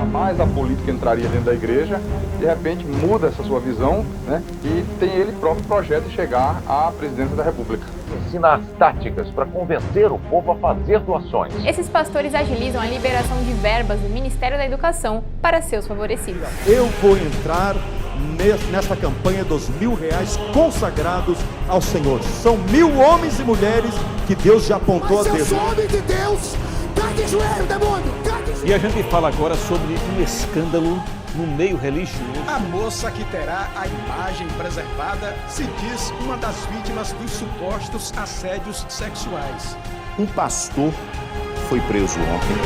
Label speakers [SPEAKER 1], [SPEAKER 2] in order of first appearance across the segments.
[SPEAKER 1] jamais a política entraria dentro da igreja, de repente muda essa sua visão, né? E tem ele próprio projeto de chegar à presidência da República.
[SPEAKER 2] Ensina as táticas para convencer o povo a fazer doações.
[SPEAKER 3] Esses pastores agilizam a liberação de verbas do Ministério da Educação para seus favorecidos.
[SPEAKER 4] Eu vou entrar nessa campanha dos R$1.000 consagrados ao Senhor. São 1.000 homens e mulheres que Deus já apontou a Deus.
[SPEAKER 5] Eu sou homem de Deus, cai de joelho, demônio, cai de joelho.
[SPEAKER 6] E a gente fala agora sobre um escândalo no meio religioso.
[SPEAKER 7] A moça que terá a imagem preservada se diz uma das vítimas dos supostos assédios sexuais.
[SPEAKER 6] Um pastor foi preso ontem.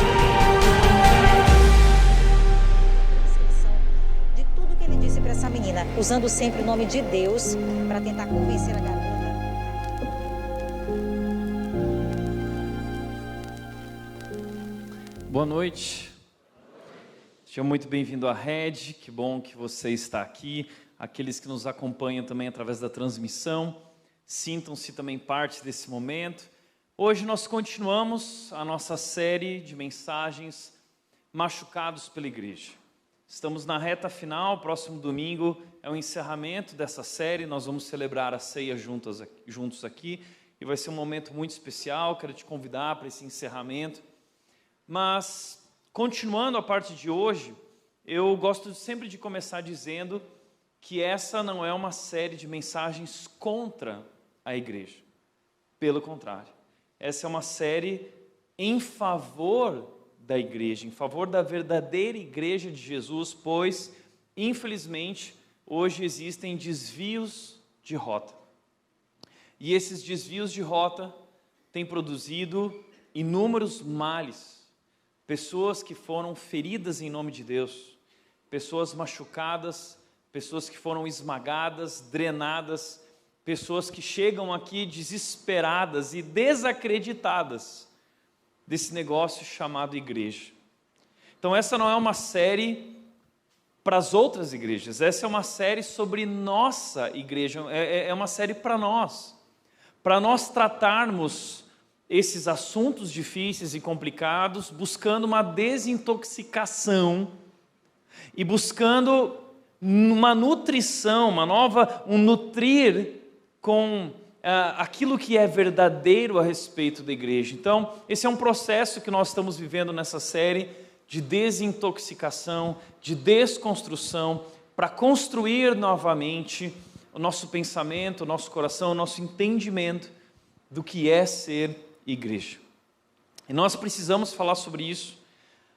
[SPEAKER 8] De tudo que ele disse para essa menina, usando sempre o nome de Deus para tentar convencer a garota.
[SPEAKER 9] Boa noite. Seja muito bem-vindo à Rede, que bom que você está aqui. Aqueles que nos acompanham também através da transmissão, sintam-se também parte desse momento. Hoje nós continuamos a nossa série de mensagens machucados pela igreja. Estamos na reta final, próximo domingo é o encerramento dessa série, nós vamos celebrar a ceia juntos aqui, e vai ser um momento muito especial, quero te convidar para esse encerramento. Mas, continuando a parte de hoje, eu gosto sempre de começar dizendo que essa não é uma série de mensagens contra a igreja. Pelo contrário, essa é uma série em favor da igreja, em favor da verdadeira igreja de Jesus, pois, infelizmente, hoje existem desvios de rota. E esses desvios de rota têm produzido inúmeros males. Pessoas que foram feridas em nome de Deus, pessoas machucadas, pessoas que foram esmagadas, drenadas, pessoas que chegam aqui desesperadas e desacreditadas desse negócio chamado igreja. Então essa não é uma série para as outras igrejas, essa é uma série sobre nossa igreja, é uma série para nós tratarmos esses assuntos difíceis e complicados, buscando uma desintoxicação e buscando uma nutrição, um nutrir com aquilo que é verdadeiro a respeito da igreja. Então, esse é um processo que nós estamos vivendo nessa série de desintoxicação, de desconstrução, para construir novamente o nosso pensamento, o nosso coração, o nosso entendimento do que é ser igreja. E nós precisamos falar sobre isso.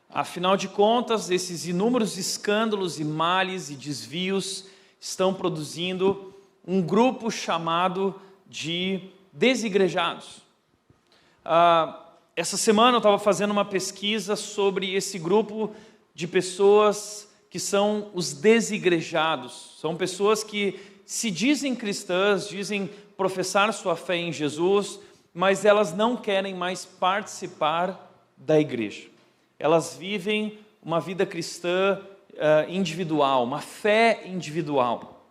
[SPEAKER 9] Afinal de contas, esses inúmeros escândalos e males e desvios estão produzindo um grupo chamado de desigrejados. Essa semana eu estava fazendo uma pesquisa sobre esse grupo de pessoas que são os desigrejados. São pessoas que se dizem cristãs, dizem professar sua fé em Jesus, mas elas não querem mais participar da igreja. Elas vivem uma vida cristã individual, uma fé individual.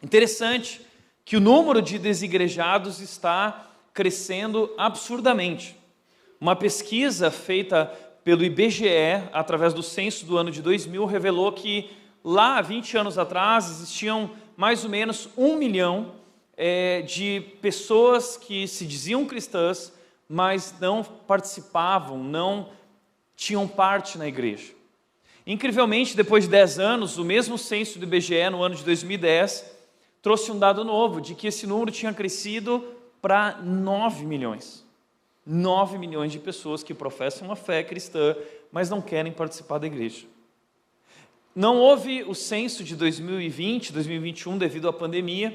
[SPEAKER 9] Interessante que o número de desigrejados está crescendo absurdamente. Uma pesquisa feita pelo IBGE, através do censo do ano de 2000, revelou que lá, 20 anos atrás, existiam mais ou menos 1 milhão de pessoas que se diziam cristãs, mas não participavam, não tinham parte na igreja. Incrivelmente, depois de 10 anos, o mesmo censo do IBGE, no ano de 2010, trouxe um dado novo, de que esse número tinha crescido para 9 milhões. 9 milhões de pessoas que professam uma fé cristã, mas não querem participar da igreja. Não houve o censo de 2020, 2021, devido à pandemia,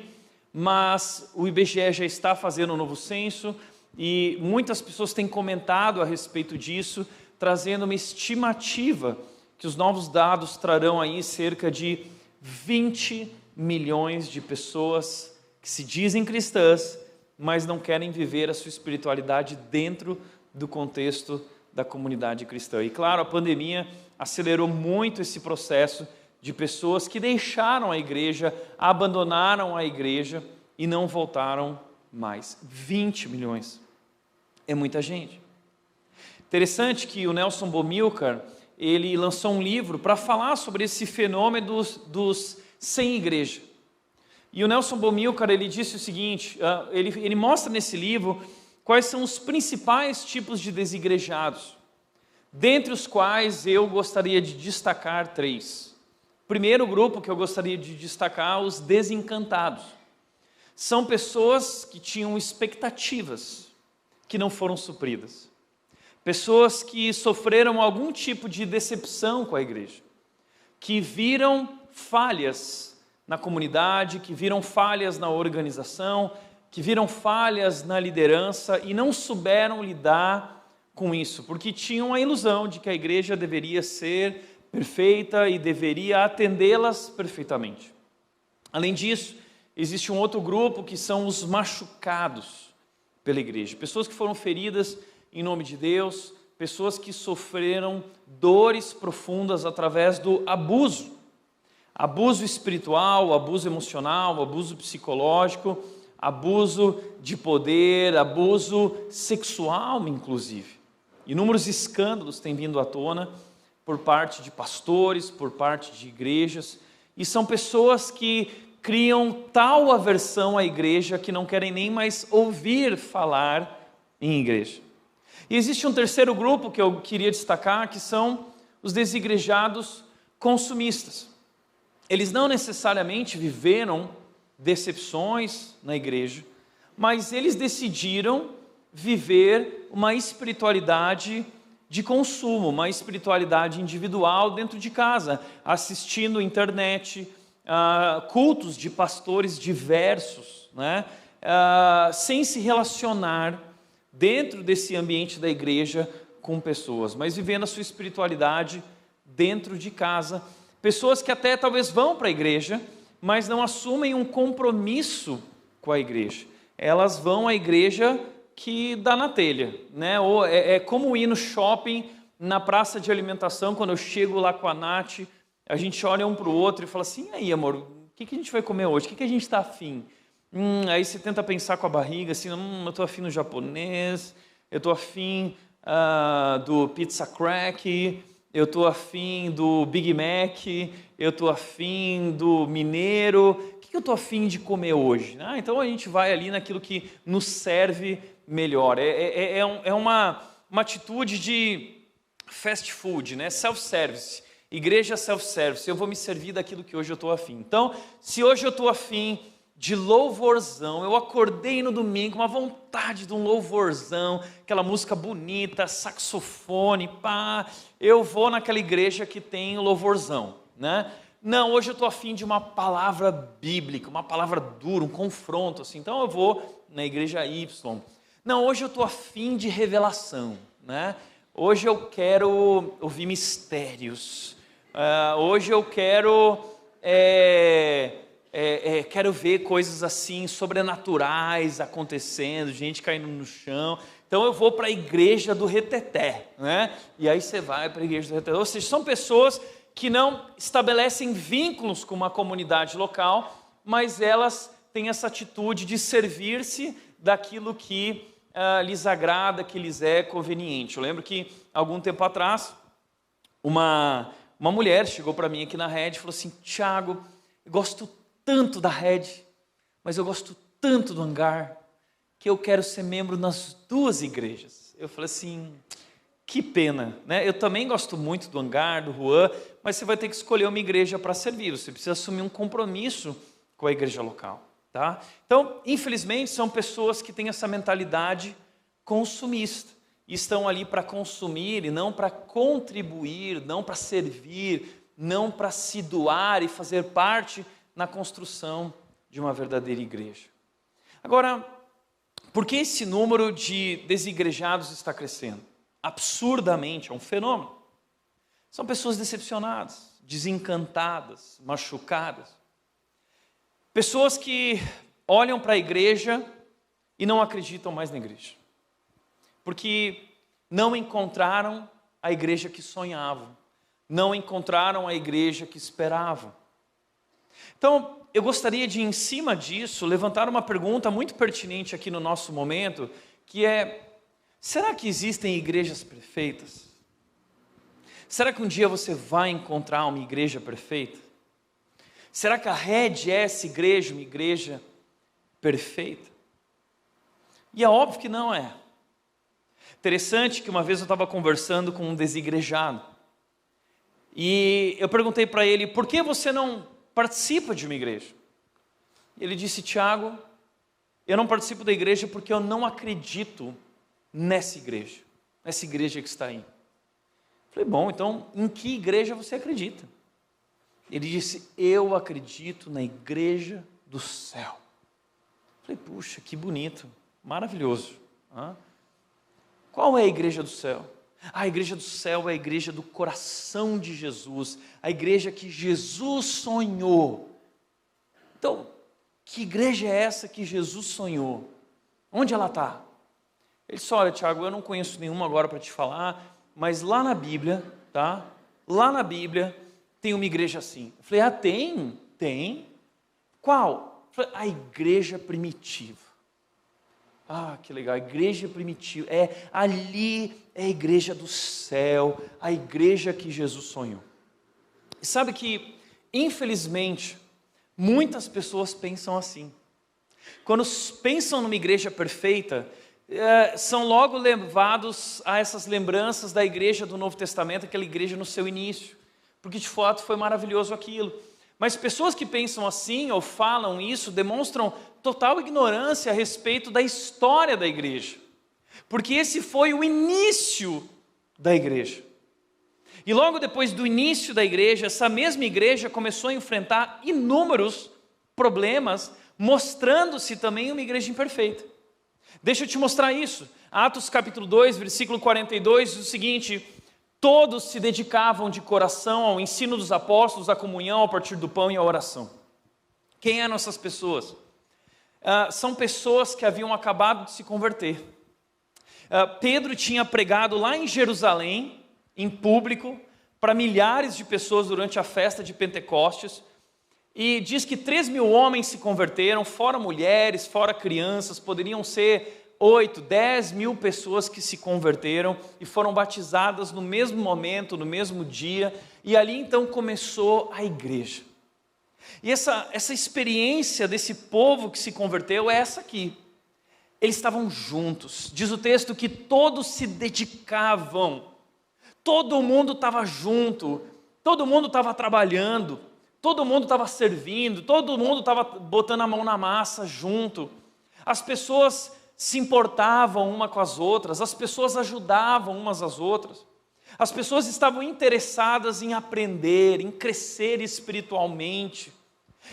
[SPEAKER 9] mas o IBGE já está fazendo um novo censo e muitas pessoas têm comentado a respeito disso, trazendo uma estimativa que os novos dados trarão aí cerca de 20 milhões de pessoas que se dizem cristãs, mas não querem viver a sua espiritualidade dentro do contexto da comunidade cristã. E claro, a pandemia acelerou muito esse processo de pessoas que deixaram a igreja, abandonaram a igreja e não voltaram mais. 20 milhões. É muita gente. Interessante que o Nelson Bomilcar, ele lançou um livro para falar sobre esse fenômeno dos sem igreja. E o Nelson Bomilcar, ele disse o seguinte, ele mostra nesse livro quais são os principais tipos de desigrejados, dentre os quais eu gostaria de destacar 3. Primeiro grupo que eu gostaria de destacar, os desencantados. São pessoas que tinham expectativas que não foram supridas. Pessoas que sofreram algum tipo de decepção com a igreja, que viram falhas na comunidade, que viram falhas na organização, que viram falhas na liderança e não souberam lidar com isso, porque tinham a ilusão de que a igreja deveria ser perfeita e deveria atendê-las perfeitamente. Além disso, existe um outro grupo que são os machucados pela igreja, pessoas que foram feridas em nome de Deus, pessoas que sofreram dores profundas através do abuso espiritual, abuso emocional, abuso psicológico, abuso de poder, abuso sexual, inclusive. Inúmeros escândalos têm vindo à tona por parte de pastores, por parte de igrejas, e são pessoas que criam tal aversão à igreja que não querem nem mais ouvir falar em igreja. E existe um terceiro grupo que eu queria destacar, que são os desigrejados consumistas. Eles não necessariamente viveram decepções na igreja, mas eles decidiram viver uma espiritualidade de consumo, uma espiritualidade individual dentro de casa, assistindo internet, cultos de pastores diversos, né? Sem se relacionar dentro desse ambiente da igreja com pessoas, mas vivendo a sua espiritualidade dentro de casa. Pessoas que até talvez vão para a igreja, mas não assumem um compromisso com a igreja. Elas vão à igreja que dá na telha, né? Ou é como ir no shopping, na praça de alimentação, quando eu chego lá com a Nath, a gente olha um para o outro e fala assim, e aí amor, o que a gente vai comer hoje? O que a gente está afim? Aí você tenta pensar com a barriga, assim, eu estou afim do japonês, eu estou afim do pizza crack, eu estou afim do Big Mac, eu estou afim do mineiro, o que eu estou afim de comer hoje? Então a gente vai ali naquilo que nos serve melhor. É uma atitude de fast food, né? Self-service, igreja self-service, eu vou me servir daquilo que hoje eu estou afim. Então, se hoje eu estou afim de louvorzão, eu acordei no domingo com uma vontade de um louvorzão, aquela música bonita, saxofone, pá, eu vou naquela igreja que tem louvorzão, né? Não, hoje eu estou afim de uma palavra bíblica, uma palavra dura, um confronto, assim, então eu vou na igreja Y. Não, hoje eu estou afim de revelação, né? Hoje eu quero ouvir mistérios, hoje eu quero ver coisas assim sobrenaturais acontecendo, gente caindo no chão. Então eu vou para a igreja do reteté, né? E aí você vai para a igreja do reteté. Ou seja, são pessoas que não estabelecem vínculos com uma comunidade local, mas elas têm essa atitude de servir-se daquilo que lhes agrada, que lhes é conveniente. Eu lembro que algum tempo atrás uma mulher chegou para mim aqui na Red e falou assim, Thiago, eu gosto tanto da Red, mas eu gosto tanto do Hangar, que eu quero ser membro nas duas igrejas. Eu falei assim, que pena, né? Eu também gosto muito do Hangar, do Juan, mas você vai ter que escolher uma igreja para servir, você precisa assumir um compromisso com a igreja local, tá? Então, infelizmente, são pessoas que têm essa mentalidade consumista, e estão ali para consumir e não para contribuir, não para servir, não para se doar e fazer parte na construção de uma verdadeira igreja. Agora, por que esse número de desigrejados está crescendo? Absurdamente, é um fenômeno. São pessoas decepcionadas, desencantadas, machucadas. Pessoas que olham para a igreja e não acreditam mais na igreja. Porque não encontraram a igreja que sonhavam, não encontraram a igreja que esperavam. Então, eu gostaria de, em cima disso, levantar uma pergunta muito pertinente aqui no nosso momento, que é, será que existem igrejas perfeitas? Será que um dia você vai encontrar uma igreja perfeita? Será que a Red é essa igreja, uma igreja perfeita? E é óbvio que não é. Interessante que uma vez eu estava conversando com um desigrejado. E eu perguntei para ele, por que você não participa de uma igreja? Ele disse, Tiago, eu não participo da igreja porque eu não acredito nessa igreja que está aí. Eu falei, bom, então em que igreja você acredita? Ele disse, eu acredito na igreja do céu. Eu falei, puxa, que bonito, maravilhoso. Qual é a igreja do céu? A igreja do céu é a igreja do coração de Jesus, a igreja que Jesus sonhou. Então, que igreja é essa que Jesus sonhou? Onde ela está? Ele disse, olha, Tiago, eu não conheço nenhuma agora para te falar, mas lá na Bíblia, tá? Lá na Bíblia tem uma igreja assim. Eu falei, tem? Tem. Qual? Eu falei, a igreja primitiva. Que legal, a igreja primitiva, ali é a igreja do céu, a igreja que Jesus sonhou. E sabe que, infelizmente, muitas pessoas pensam assim. Quando pensam numa igreja perfeita, são logo levados a essas lembranças da igreja do Novo Testamento, aquela igreja no seu início, porque de fato foi maravilhoso aquilo. Mas pessoas que pensam assim ou falam isso demonstram total ignorância a respeito da história da igreja, porque esse foi o início da igreja. E logo depois do início da igreja, essa mesma igreja começou a enfrentar inúmeros problemas, mostrando-se também uma igreja imperfeita. Deixa eu te mostrar isso. Atos capítulo 2, versículo 42, diz o seguinte: todos se dedicavam de coração ao ensino dos apóstolos, à comunhão, ao partir do pão e à oração. Quem eram essas pessoas? São pessoas que haviam acabado de se converter. Pedro tinha pregado lá em Jerusalém, em público, para milhares de pessoas durante a festa de Pentecostes, e diz que 3.000 homens se converteram, fora mulheres, fora crianças, poderiam ser 8, 10 mil pessoas que se converteram e foram batizadas no mesmo momento, no mesmo dia, e ali então começou a igreja. E essa experiência desse povo que se converteu é essa aqui. Eles estavam juntos. Diz o texto que todos se dedicavam. Todo mundo estava junto. Todo mundo estava trabalhando. Todo mundo estava servindo. Todo mundo estava botando a mão na massa junto. As pessoas se importavam uma com as outras. As pessoas ajudavam umas às outras. As pessoas estavam interessadas em aprender, em crescer espiritualmente.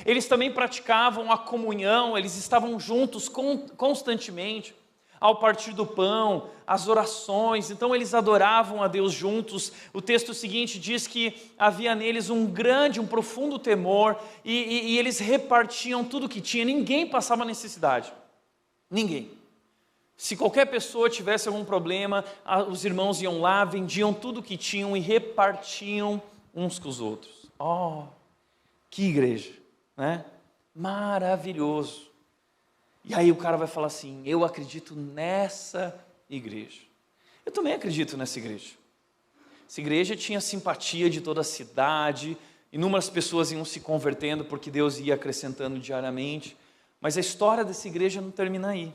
[SPEAKER 9] Eles também praticavam a comunhão, eles estavam juntos constantemente, ao partir do pão, as orações, então eles adoravam a Deus juntos. O texto seguinte diz que havia neles um profundo temor, e eles repartiam tudo que tinha, ninguém passava necessidade, ninguém. Se qualquer pessoa tivesse algum problema, os irmãos iam lá, vendiam tudo que tinham e repartiam uns com os outros. Que igreja, né? Maravilhoso. E aí o cara vai falar assim: eu acredito nessa igreja. Eu também acredito nessa igreja. Essa igreja tinha simpatia de toda a cidade, inúmeras pessoas iam se convertendo porque Deus ia acrescentando diariamente, mas a história dessa igreja não termina aí.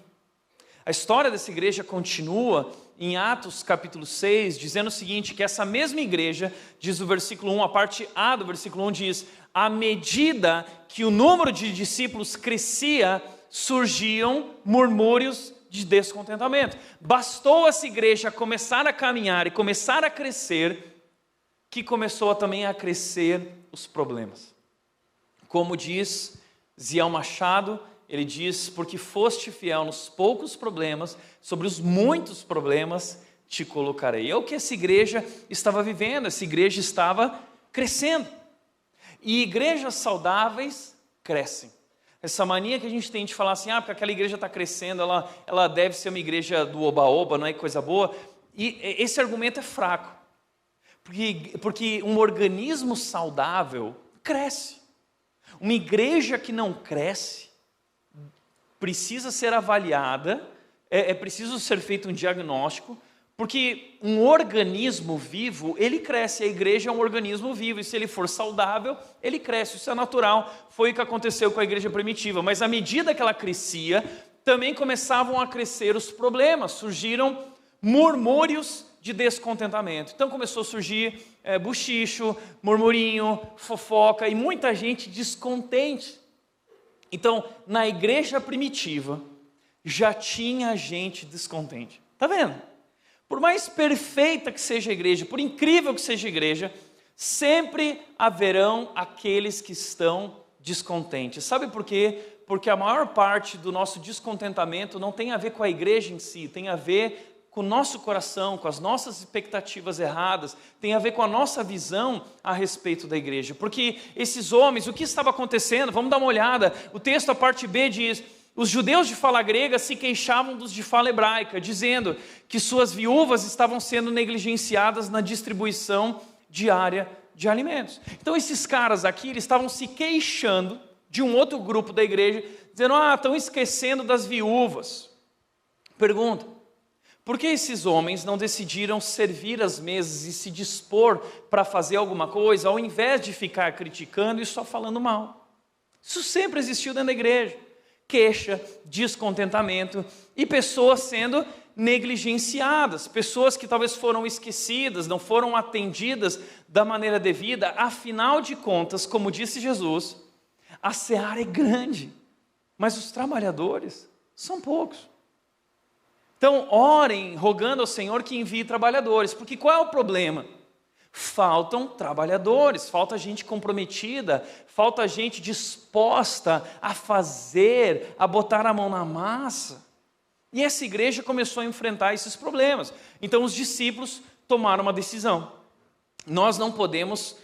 [SPEAKER 9] A história dessa igreja continua em Atos capítulo 6, dizendo o seguinte, que essa mesma igreja, diz o versículo 1, a parte A do versículo 1 diz: à medida que o número de discípulos crescia, surgiam murmúrios de descontentamento. Bastou essa igreja começar a caminhar e começar a crescer, que começou também a crescer os problemas. Como diz Ziel Machado, ele diz: porque foste fiel nos poucos problemas, sobre os muitos problemas te colocarei. É o que essa igreja estava vivendo, essa igreja estava crescendo. E igrejas saudáveis crescem. Essa mania que a gente tem de falar assim, porque aquela igreja está crescendo, ela deve ser uma igreja do oba-oba, não é coisa boa. E esse argumento é fraco. Porque um organismo saudável cresce. Uma igreja que não cresce precisa ser avaliada, é preciso ser feito um diagnóstico, Porque um organismo vivo, ele cresce. A igreja é um organismo vivo, e se ele for saudável, ele cresce. Isso é natural, foi o que aconteceu com a igreja primitiva. Mas à medida que ela crescia, também começavam a crescer os problemas. Surgiram murmúrios de descontentamento. Então começou a surgir buchicho, murmurinho, fofoca e muita gente descontente. Então, na igreja primitiva, já tinha gente descontente. Está vendo? Por mais perfeita que seja a igreja, por incrível que seja a igreja, sempre haverão aqueles que estão descontentes. Sabe por quê? Porque a maior parte do nosso descontentamento não tem a ver com a igreja em si, tem a ver com o nosso coração, com as nossas expectativas erradas, tem a ver com a nossa visão a respeito da igreja. Porque esses homens, o que estava acontecendo? Vamos dar uma olhada. O texto, a parte B, diz: os judeus de fala grega se queixavam dos de fala hebraica, dizendo que suas viúvas estavam sendo negligenciadas na distribuição diária de alimentos. Então esses caras aqui, eles estavam se queixando de um outro grupo da igreja, dizendo: estão esquecendo das viúvas. Pergunta: por que esses homens não decidiram servir as mesas e se dispor para fazer alguma coisa, ao invés de ficar criticando e só falando mal? Isso sempre existiu dentro da igreja. Queixa, descontentamento e pessoas sendo negligenciadas, pessoas que talvez foram esquecidas, não foram atendidas da maneira devida. Afinal de contas, como disse Jesus, a seara é grande, mas os trabalhadores são poucos. Então, orem, rogando ao Senhor que envie trabalhadores, porque qual é o problema? Faltam trabalhadores, falta gente comprometida, falta gente disposta a fazer, a botar a mão na massa. E essa igreja começou a enfrentar esses problemas. Então, os discípulos tomaram uma decisão. Nós não podemos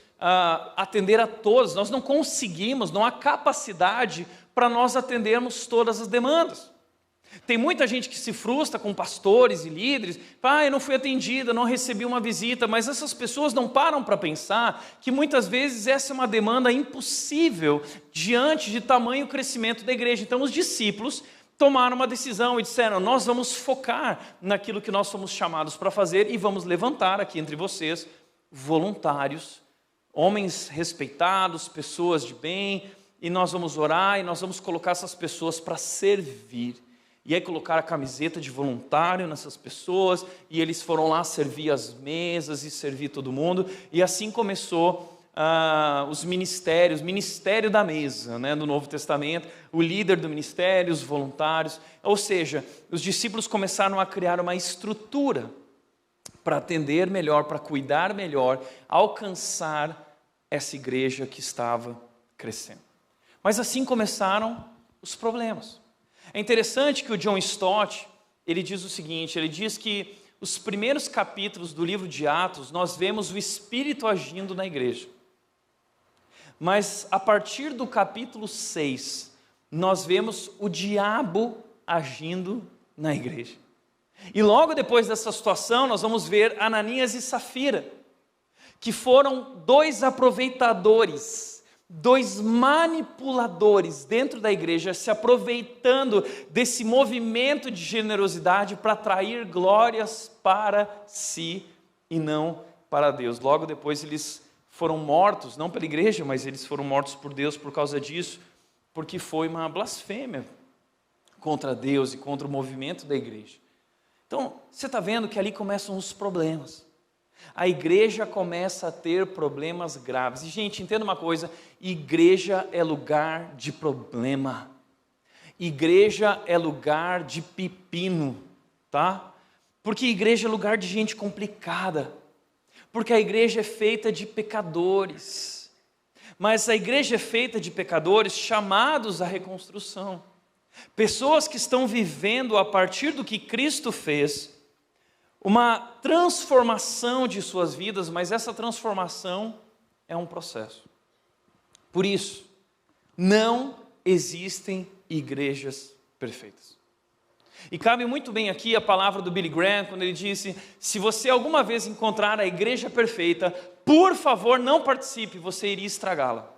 [SPEAKER 9] atender a todos, nós não conseguimos, não há capacidade para nós atendermos todas as demandas. Tem muita gente que se frustra com pastores e líderes: eu não fui atendida, não recebi uma visita, mas essas pessoas não param para pensar que muitas vezes essa é uma demanda impossível diante de tamanho crescimento da igreja. Então os discípulos tomaram uma decisão e disseram: nós vamos focar naquilo que nós fomos chamados para fazer e vamos levantar aqui entre vocês voluntários, homens respeitados, pessoas de bem, e nós vamos orar e nós vamos colocar essas pessoas para servir. E aí colocaram a camiseta de voluntário nessas pessoas, e eles foram lá servir as mesas e servir todo mundo, e assim começou os ministérios, ministério da mesa, né, do Novo Testamento, o líder do ministério, os voluntários, ou seja, os discípulos começaram a criar uma estrutura para atender melhor, para cuidar melhor, alcançar essa igreja que estava crescendo. Mas assim começaram os problemas. É interessante que o John Stott, ele diz o seguinte, ele diz que os primeiros capítulos do livro de Atos, nós vemos o Espírito agindo na igreja. Mas a partir do capítulo 6, nós vemos o diabo agindo na igreja. E logo depois dessa situação, nós vamos ver Ananias e Safira, que foram dois aproveitadores, dois manipuladores dentro da igreja, se aproveitando desse movimento de generosidade para atrair glórias para si e não para Deus. Logo depois eles foram mortos, não pela igreja, mas eles foram mortos por Deus por causa disso, porque foi uma blasfêmia contra Deus e contra o movimento da igreja. Então, você está vendo que ali começam os problemas. A igreja começa a ter problemas graves. E, gente, entenda uma coisa: igreja é lugar de problema. Igreja é lugar de pepino, tá? Porque igreja é lugar de gente complicada. Porque a igreja é feita de pecadores. Mas a igreja é feita de pecadores chamados à reconstrução. Pessoas que estão vivendo a partir do que Cristo fez, uma transformação de suas vidas, mas essa transformação é um processo. Por isso, não existem igrejas perfeitas. E cabe muito bem aqui a palavra do Billy Graham, quando ele disse: se você alguma vez encontrar a igreja perfeita, por favor não participe, você iria estragá-la.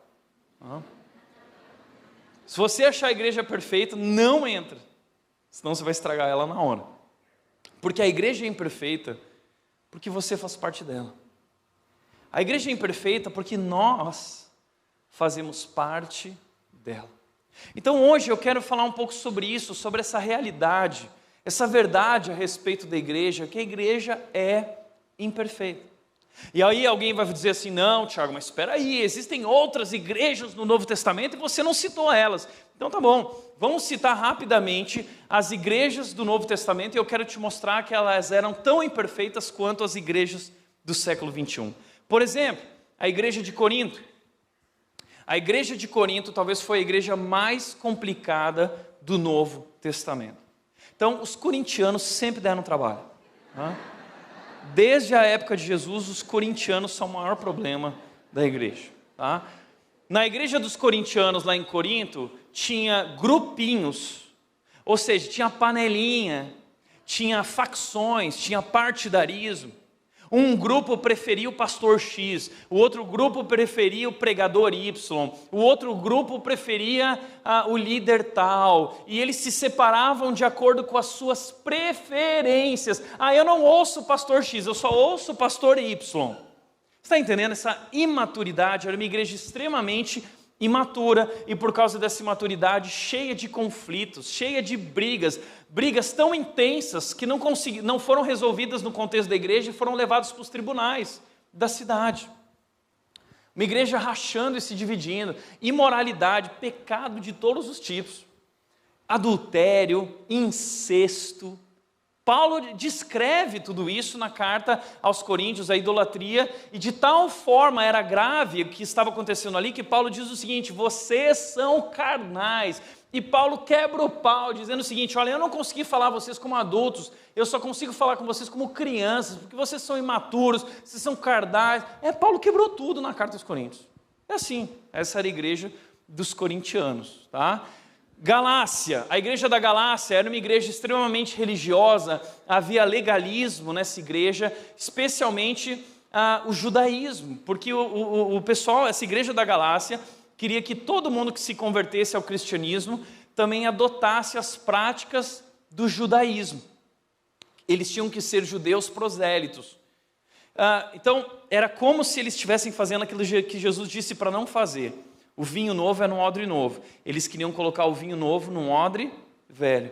[SPEAKER 9] Se você achar a igreja perfeita, não entra, senão você vai estragar ela na hora. Porque a igreja imperfeita porque você faz parte dela. A igreja é imperfeita porque nós fazemos parte dela. Então hoje eu quero falar um pouco sobre isso, sobre essa realidade, essa verdade a respeito da igreja, que a igreja é imperfeita. E aí alguém vai dizer assim, não, Tiago, mas espera aí, existem outras igrejas no Novo Testamento e você não citou elas. Então tá bom, vamos citar rapidamente as igrejas do Novo Testamento e eu quero te mostrar que elas eram tão imperfeitas quanto as igrejas do século 21. Por exemplo, a igreja de Corinto. A igreja de Corinto talvez foi a igreja mais complicada do Novo Testamento. Então, os corintianos sempre deram trabalho. Tá? Desde a época de Jesus, os corintianos são o maior problema da igreja. Tá? Na igreja dos corintianos, lá em Corinto, tinha grupinhos, ou seja, tinha panelinha, tinha facções, tinha partidarismo. Um grupo preferia o pastor X, o outro grupo preferia o pregador Y, o outro grupo preferia o líder tal, e eles se separavam de acordo com as suas preferências. Eu não ouço o pastor X, eu só ouço o pastor Y. Você está entendendo? Essa imaturidade era uma igreja extremamente imatura, e por causa dessa imaturidade cheia de conflitos, cheia de brigas tão intensas que não foram resolvidas no contexto da igreja e foram levadas para os tribunais da cidade. Uma igreja rachando e se dividindo, imoralidade, pecado de todos os tipos, adultério, incesto. Paulo descreve tudo isso na carta aos Coríntios, a idolatria, e de tal forma era grave o que estava acontecendo ali, que Paulo diz o seguinte, vocês são carnais. E Paulo quebra o pau, dizendo o seguinte, olha, eu não consegui falar a vocês como adultos, eu só consigo falar com vocês como crianças, porque vocês são imaturos, vocês são carnais. Paulo quebrou tudo na carta aos Coríntios. É assim, essa era a igreja dos corintianos, tá? Galácia, a igreja da Galácia era uma igreja extremamente religiosa, havia legalismo nessa igreja, especialmente o judaísmo, porque o pessoal, essa igreja da Galácia, queria que todo mundo que se convertesse ao cristianismo também adotasse as práticas do judaísmo. Eles tinham que ser judeus prosélitos. Então, era como se eles estivessem fazendo aquilo que Jesus disse para não fazer. O vinho novo é num odre novo. Eles queriam colocar o vinho novo num odre velho.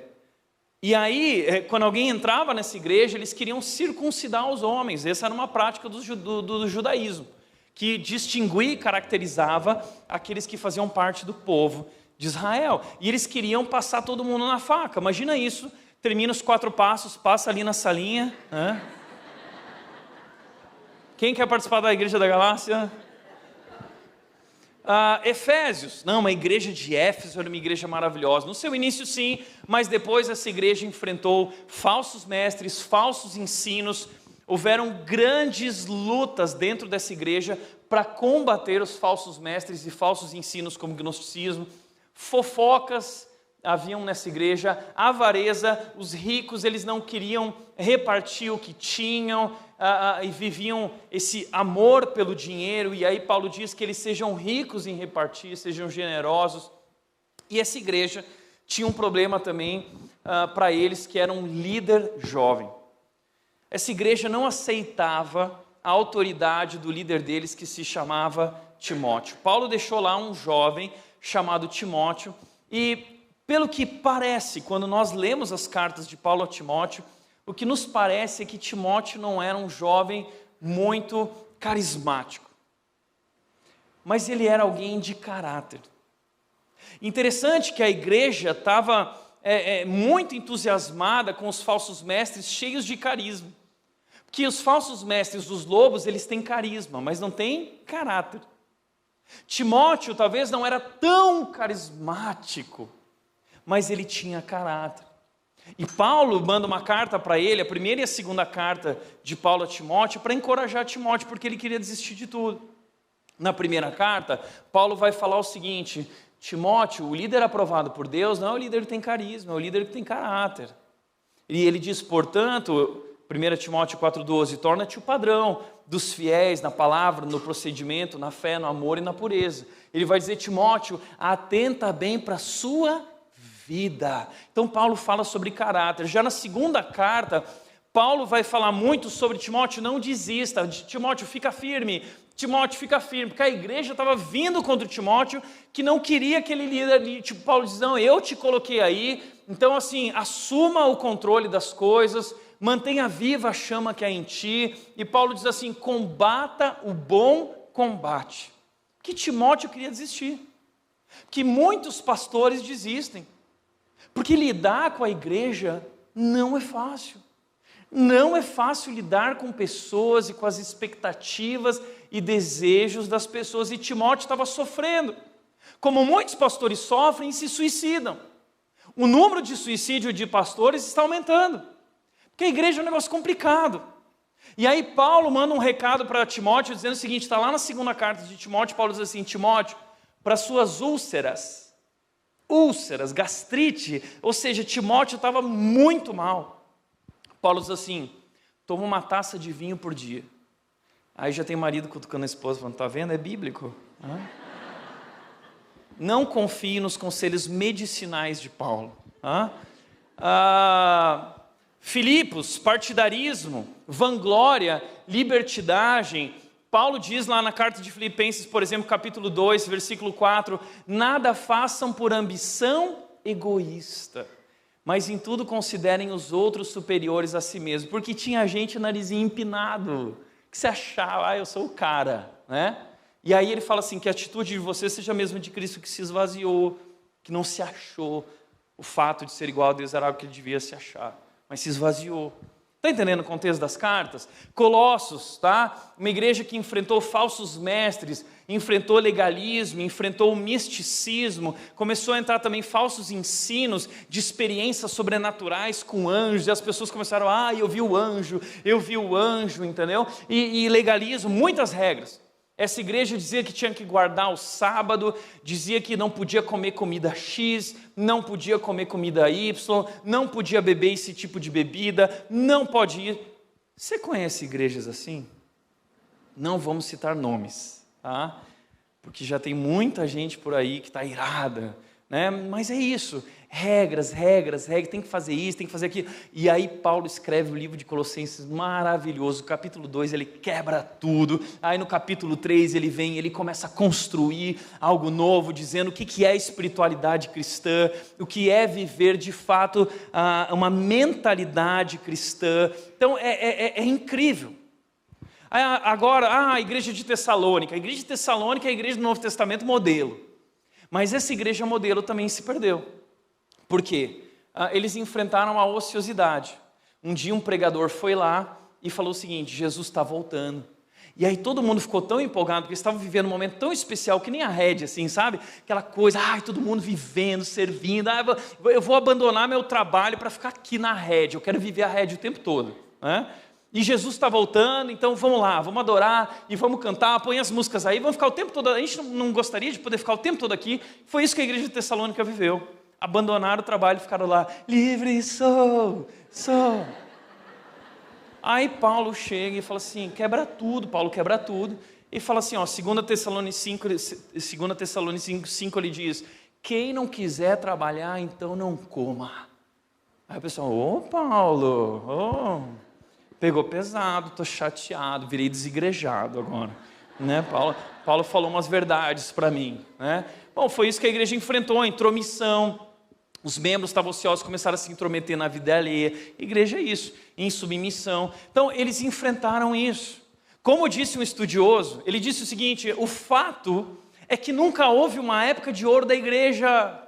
[SPEAKER 9] E aí, quando alguém entrava nessa igreja, eles queriam circuncidar os homens. Essa era uma prática do judaísmo, que distinguia e caracterizava aqueles que faziam parte do povo de Israel. E eles queriam passar todo mundo na faca. Imagina isso, termina os 4 passos, passa ali na salinha. Né? Quem quer participar da igreja da Galácia? Efésios, uma igreja de Éfeso era uma igreja maravilhosa, no seu início sim, mas depois essa igreja enfrentou falsos mestres, falsos ensinos, houveram grandes lutas dentro dessa igreja para combater os falsos mestres e falsos ensinos como gnosticismo, fofocas haviam nessa igreja, avareza, os ricos eles não queriam repartir o que tinham, e viviam esse amor pelo dinheiro, e aí Paulo diz que eles sejam ricos em repartir, sejam generosos. E essa igreja tinha um problema também para eles, que era um líder jovem. Essa igreja não aceitava a autoridade do líder deles, que se chamava Timóteo. Paulo deixou lá um jovem chamado Timóteo, e pelo que parece, quando nós lemos as cartas de Paulo a Timóteo, o que nos parece é que Timóteo não era um jovem muito carismático, mas ele era alguém de caráter. Interessante que a igreja estava muito entusiasmada com os falsos mestres cheios de carisma, porque os falsos mestres dos lobos, eles têm carisma, mas não têm caráter. Timóteo talvez não era tão carismático, mas ele tinha caráter. E Paulo manda uma carta para ele, a primeira e a segunda carta de Paulo a Timóteo, para encorajar Timóteo, porque ele queria desistir de tudo. Na primeira carta, Paulo vai falar o seguinte, Timóteo, o líder aprovado por Deus não é o líder que tem carisma, é o líder que tem caráter. E ele diz, portanto, 1 Timóteo 4,12, torna-te o padrão dos fiéis na palavra, no procedimento, na fé, no amor e na pureza. Ele vai dizer, Timóteo, atenta bem para a sua vida. Então Paulo fala sobre caráter. Já na segunda carta, Paulo vai falar muito sobre Timóteo, não desista, Timóteo fica firme, porque a igreja estava vindo contra o Timóteo, que não queria aquele líder ali, tipo, Paulo diz, não, eu te coloquei aí, então assim, assuma o controle das coisas, mantenha viva a chama que há em ti, e Paulo diz assim, combata o bom combate, que Timóteo queria desistir, que muitos pastores desistem, porque lidar com a igreja não é fácil. Não é fácil lidar com pessoas e com as expectativas e desejos das pessoas. E Timóteo estava sofrendo, como muitos pastores sofrem e se suicidam. O número de suicídio de pastores está aumentando, porque a igreja é um negócio complicado. E aí Paulo manda um recado para Timóteo, dizendo o seguinte, está lá na segunda carta de Timóteo, Paulo diz assim, Timóteo, para suas úlceras, gastrite, ou seja, Timóteo estava muito mal. Paulo diz assim, toma uma taça de vinho por dia. Aí já tem marido cutucando a esposa, falando, está vendo? É bíblico. Não confie nos conselhos medicinais de Paulo. Filipos, partidarismo, vanglória, libertinagem. Paulo diz lá na carta de Filipenses, por exemplo, capítulo 2, versículo 4, nada façam por ambição egoísta, mas em tudo considerem os outros superiores a si mesmo, porque tinha gente narizinho empinado, que se achava, eu sou o cara, né? E aí ele fala assim, que a atitude de você seja a mesma de Cristo, que se esvaziou, que não se achou, o fato de ser igual a Deus era algo que ele devia se achar, mas se esvaziou. Está entendendo o contexto das cartas? Colossos, tá? Uma igreja que enfrentou falsos mestres, enfrentou legalismo, enfrentou o misticismo, começou a entrar também falsos ensinos de experiências sobrenaturais com anjos, e as pessoas começaram, eu vi o anjo, entendeu? E legalismo, muitas regras. Essa igreja dizia que tinha que guardar o sábado, dizia que não podia comer comida X, não podia comer comida Y, não podia beber esse tipo de bebida, não pode ir. Você conhece igrejas assim? Não vamos citar nomes, tá? Porque já tem muita gente por aí que está irada, né? Mas é isso, regras, tem que fazer isso, tem que fazer aquilo. E aí Paulo escreve o livro de Colossenses maravilhoso, capítulo 2 ele quebra tudo, aí no capítulo 3 ele começa a construir algo novo, dizendo o que é espiritualidade cristã, o que é viver de fato uma mentalidade cristã. Então é incrível. Agora, a igreja de Tessalônica é a igreja do Novo Testamento modelo, mas essa igreja modelo também se perdeu. Por quê? Eles enfrentaram a ociosidade. Um dia um pregador foi lá e falou o seguinte, Jesus está voltando. E aí todo mundo ficou tão empolgado, porque eles estavam vivendo um momento tão especial, que nem a Red, assim, sabe? Aquela coisa, todo mundo vivendo, servindo, eu vou abandonar meu trabalho para ficar aqui na Red, eu quero viver a Red o tempo todo, né? E Jesus está voltando, então vamos lá, vamos adorar e vamos cantar, põe as músicas aí, vamos ficar o tempo todo, a gente não gostaria de poder ficar o tempo todo aqui. Foi isso que a igreja de Tessalônica viveu. Abandonaram o trabalho e ficaram lá, livre sou. Aí Paulo chega e fala assim, Paulo quebra tudo, e fala assim, 2 Tessalonicenses 5 ele diz, quem não quiser trabalhar, então não coma. Aí o pessoal, Paulo, pegou pesado, estou chateado, virei desigrejado agora, né? Paulo falou umas verdades para mim, né? Bom, foi isso que a igreja enfrentou, a intromissão. Os membros estavam ociosos, começaram a se intrometer na vida alheia. Igreja é isso, em submissão. Então, eles enfrentaram isso. Como disse um estudioso, ele disse o seguinte, o fato é que nunca houve uma época de ouro da igreja.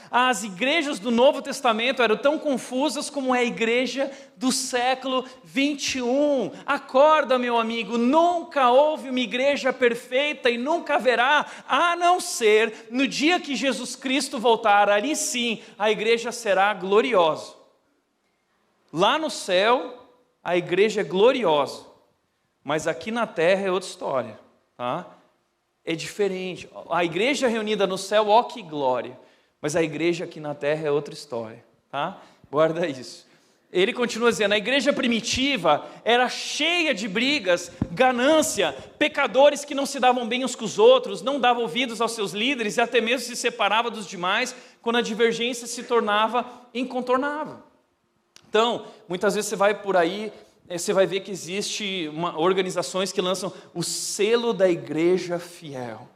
[SPEAKER 9] As igrejas do Novo Testamento eram tão confusas como é a igreja do século 21. Acorda, meu amigo, nunca houve uma igreja perfeita e nunca haverá, a não ser no dia que Jesus Cristo voltar. Ali sim, a igreja será gloriosa. Lá no céu, a igreja é gloriosa, mas aqui na terra é outra história, tá? É diferente. A igreja reunida no céu, ó que glória. Mas a igreja aqui na terra é outra história, tá? Guarda isso. Ele continua dizendo, a igreja primitiva era cheia de brigas, ganância, pecadores que não se davam bem uns com os outros, não davam ouvidos aos seus líderes e até mesmo se separava dos demais quando a divergência se tornava incontornável. Então, muitas vezes você vai por aí, você vai ver que existe organizações que lançam o selo da igreja fiel.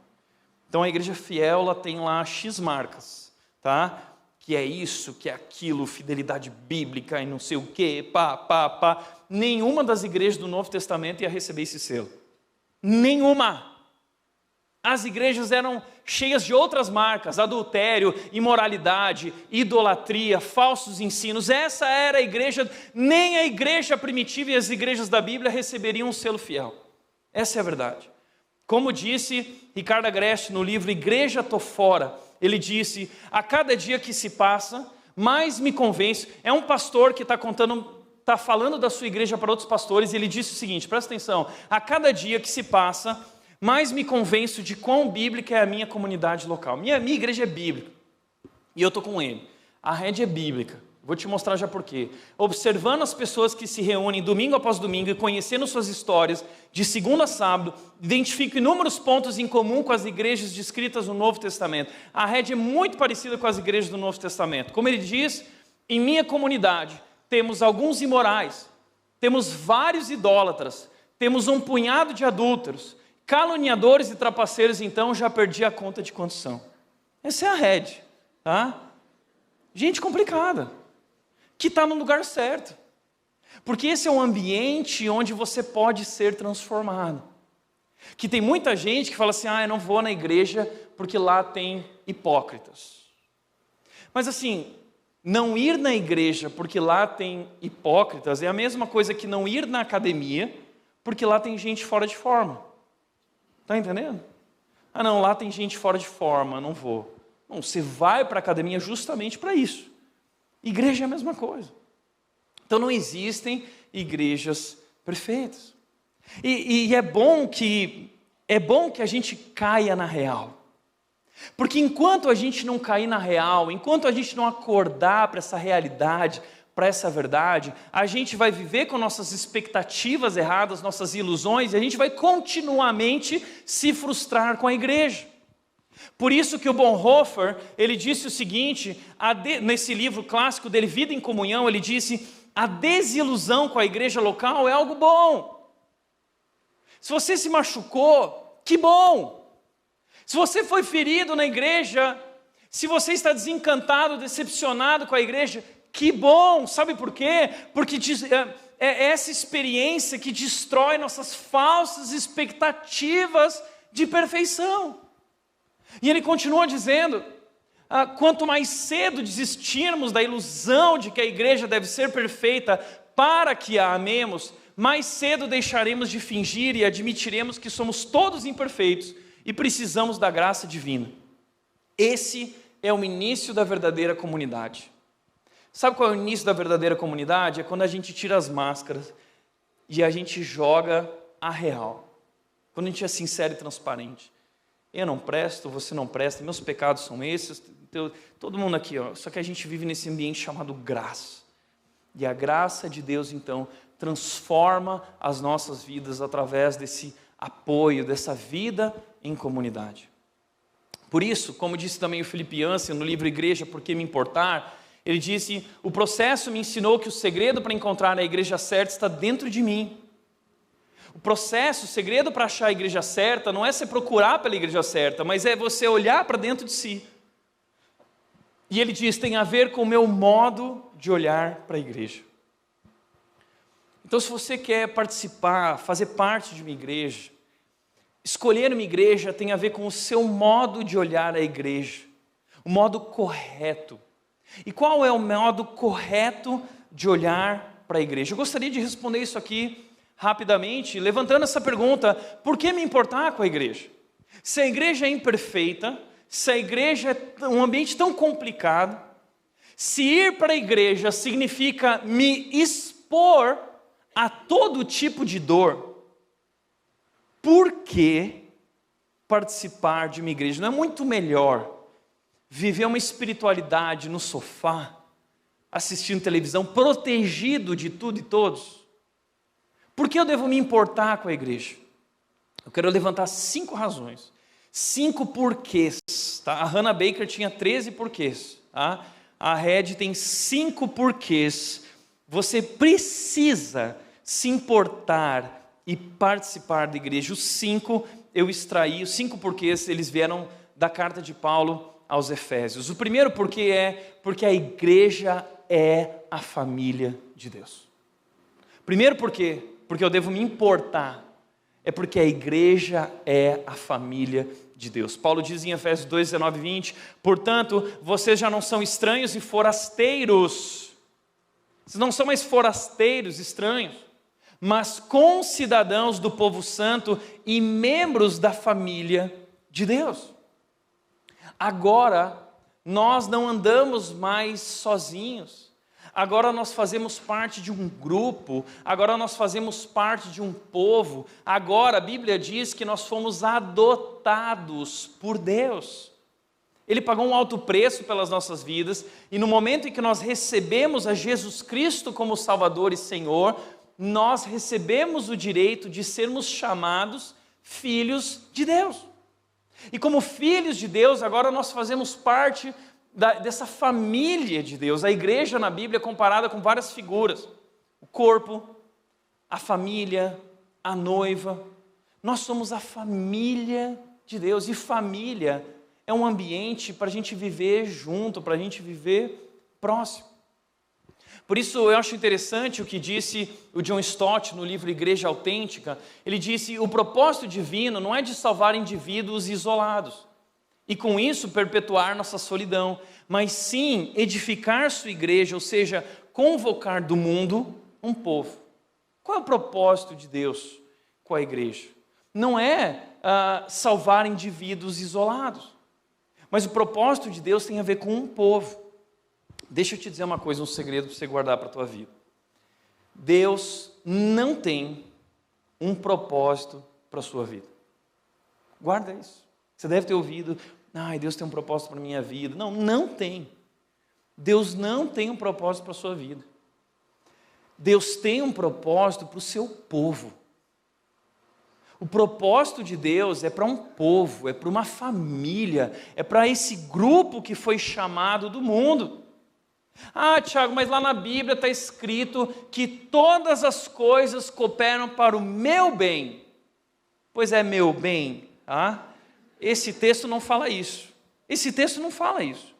[SPEAKER 9] Então a igreja fiel, ela tem lá X marcas, tá? Que é isso, que é aquilo, fidelidade bíblica e não sei o quê, pá. Nenhuma das igrejas do Novo Testamento ia receber esse selo. Nenhuma. As igrejas eram cheias de outras marcas, adultério, imoralidade, idolatria, falsos ensinos. Essa era a igreja, nem a igreja primitiva e as igrejas da Bíblia receberiam um selo fiel. Essa é a verdade. Como disse Ricardo Agreste no livro Igreja Tô Fora, ele disse: a cada dia que se passa, mais me convenço. É um pastor que está falando da sua igreja para outros pastores, e ele disse o seguinte, presta atenção: a cada dia que se passa, mais me convenço de quão bíblica é a minha comunidade local. Minha igreja é bíblica, e eu estou com ele. A rede é bíblica, vou te mostrar já por quê. Observando as pessoas que se reúnem domingo após domingo e conhecendo suas histórias, de segunda a sábado, identifico inúmeros pontos em comum com as igrejas descritas no Novo Testamento. A rede é muito parecida com as igrejas do Novo Testamento. Como ele diz, em minha comunidade temos alguns imorais, temos vários idólatras, temos um punhado de adúlteros, caluniadores e trapaceiros. Então já perdi a conta de quantos são. Essa é a rede, tá? Gente complicada, que está no lugar certo, porque esse é um ambiente onde você pode ser transformado. Que tem muita gente que fala assim: eu não vou na igreja porque lá tem hipócritas. Mas assim, não ir na igreja porque lá tem hipócritas é a mesma coisa que não ir na academia porque lá tem gente fora de forma. Está entendendo? Não, lá tem gente fora de forma, não vou. Não, você vai para a academia justamente para isso. Igreja é a mesma coisa. Então não existem igrejas perfeitas. E é bom que a gente caia na real. Porque enquanto a gente não cair na real, enquanto a gente não acordar para essa realidade, para essa verdade, a gente vai viver com nossas expectativas erradas, nossas ilusões, e a gente vai continuamente se frustrar com a igreja. Por isso que o Bonhoeffer, ele disse o seguinte, nesse livro clássico dele, Vida em Comunhão, ele disse: a desilusão com a igreja local é algo bom. Se você se machucou, que bom. Se você foi ferido na igreja, se você está desencantado, decepcionado com a igreja, que bom. Sabe por quê? Porque é essa experiência que destrói nossas falsas expectativas de perfeição. E ele continua dizendo: quanto mais cedo desistirmos da ilusão de que a igreja deve ser perfeita para que a amemos, mais cedo deixaremos de fingir e admitiremos que somos todos imperfeitos e precisamos da graça divina. Esse é o início da verdadeira comunidade. Sabe qual é o início da verdadeira comunidade? É quando a gente tira as máscaras e a gente joga a real. Quando a gente é sincero e transparente. Eu não presto, você não presta, meus pecados são esses, todo mundo aqui, só que a gente vive nesse ambiente chamado graça. E a graça de Deus, então, transforma as nossas vidas através desse apoio, dessa vida em comunidade. Por isso, como disse também o Felipe Yancey no livro Igreja, Por que me importar? Ele disse: o processo me ensinou que o segredo para encontrar a igreja certa está dentro de mim. O processo, o segredo para achar a igreja certa não é você procurar pela igreja certa, mas é você olhar para dentro de si. E ele diz: tem a ver com o meu modo de olhar para a igreja. Então, se você quer participar, fazer parte de uma igreja, escolher uma igreja tem a ver com o seu modo de olhar a igreja, o modo correto. E qual é o modo correto de olhar para a igreja? Eu gostaria de responder isso aqui rapidamente, levantando essa pergunta: por que me importar com a igreja? Se a igreja é imperfeita, se a igreja é um ambiente tão complicado, se ir para a igreja significa me expor a todo tipo de dor, por que participar de uma igreja? Não é muito melhor viver uma espiritualidade no sofá, assistindo televisão, protegido de tudo e todos? Por que eu devo me importar com a igreja? Eu quero levantar 5 razões, 5 porquês. Tá? A Hannah Baker tinha 13 porquês. Tá? A Red tem 5 porquês você precisa se importar e participar da igreja. Os 5 eu extraí, os 5 porquês, eles vieram da carta de Paulo aos Efésios. O primeiro porquê é porque a igreja é a família de Deus. Primeiro porquê, porque eu devo me importar, é porque a igreja é a família de Deus. Paulo diz em Efésios 2, 19 e 20, portanto, vocês já não são estranhos e forasteiros. Vocês não são mais forasteiros, estranhos, mas concidadãos do povo santo e membros da família de Deus. Agora, nós não andamos mais sozinhos. Agora nós fazemos parte de um grupo, agora nós fazemos parte de um povo. Agora a Bíblia diz que nós fomos adotados por Deus. Ele pagou um alto preço pelas nossas vidas, e no momento em que nós recebemos a Jesus Cristo como Salvador e Senhor, nós recebemos o direito de sermos chamados filhos de Deus. E como filhos de Deus, agora nós fazemos parte dessa família de Deus. A igreja na Bíblia é comparada com várias figuras: o corpo, a família, a noiva. Nós somos a família de Deus, e família é um ambiente para a gente viver junto, para a gente viver próximo. Por isso eu acho interessante o que disse o John Stott no livro Igreja Autêntica. Ele disse: o propósito divino não é de salvar indivíduos isolados e com isso perpetuar nossa solidão, mas sim edificar sua igreja, ou seja, convocar do mundo um povo. Qual é o propósito de Deus com a igreja? Não é salvar indivíduos isolados, mas o propósito de Deus tem a ver com um povo. Deixa eu te dizer uma coisa, um segredo para você guardar para a tua vida. Deus não tem um propósito para a sua vida. Guarda isso. Você deve ter ouvido: Deus tem um propósito para a minha vida. Não, não tem. Deus não tem um propósito para a sua vida. Deus tem um propósito para o seu povo. O propósito de Deus é para um povo, é para uma família, é para esse grupo que foi chamado do mundo. Tiago, mas lá na Bíblia está escrito que todas as coisas cooperam para o meu bem. Pois é, meu bem. Esse texto não fala isso. Esse texto não fala isso.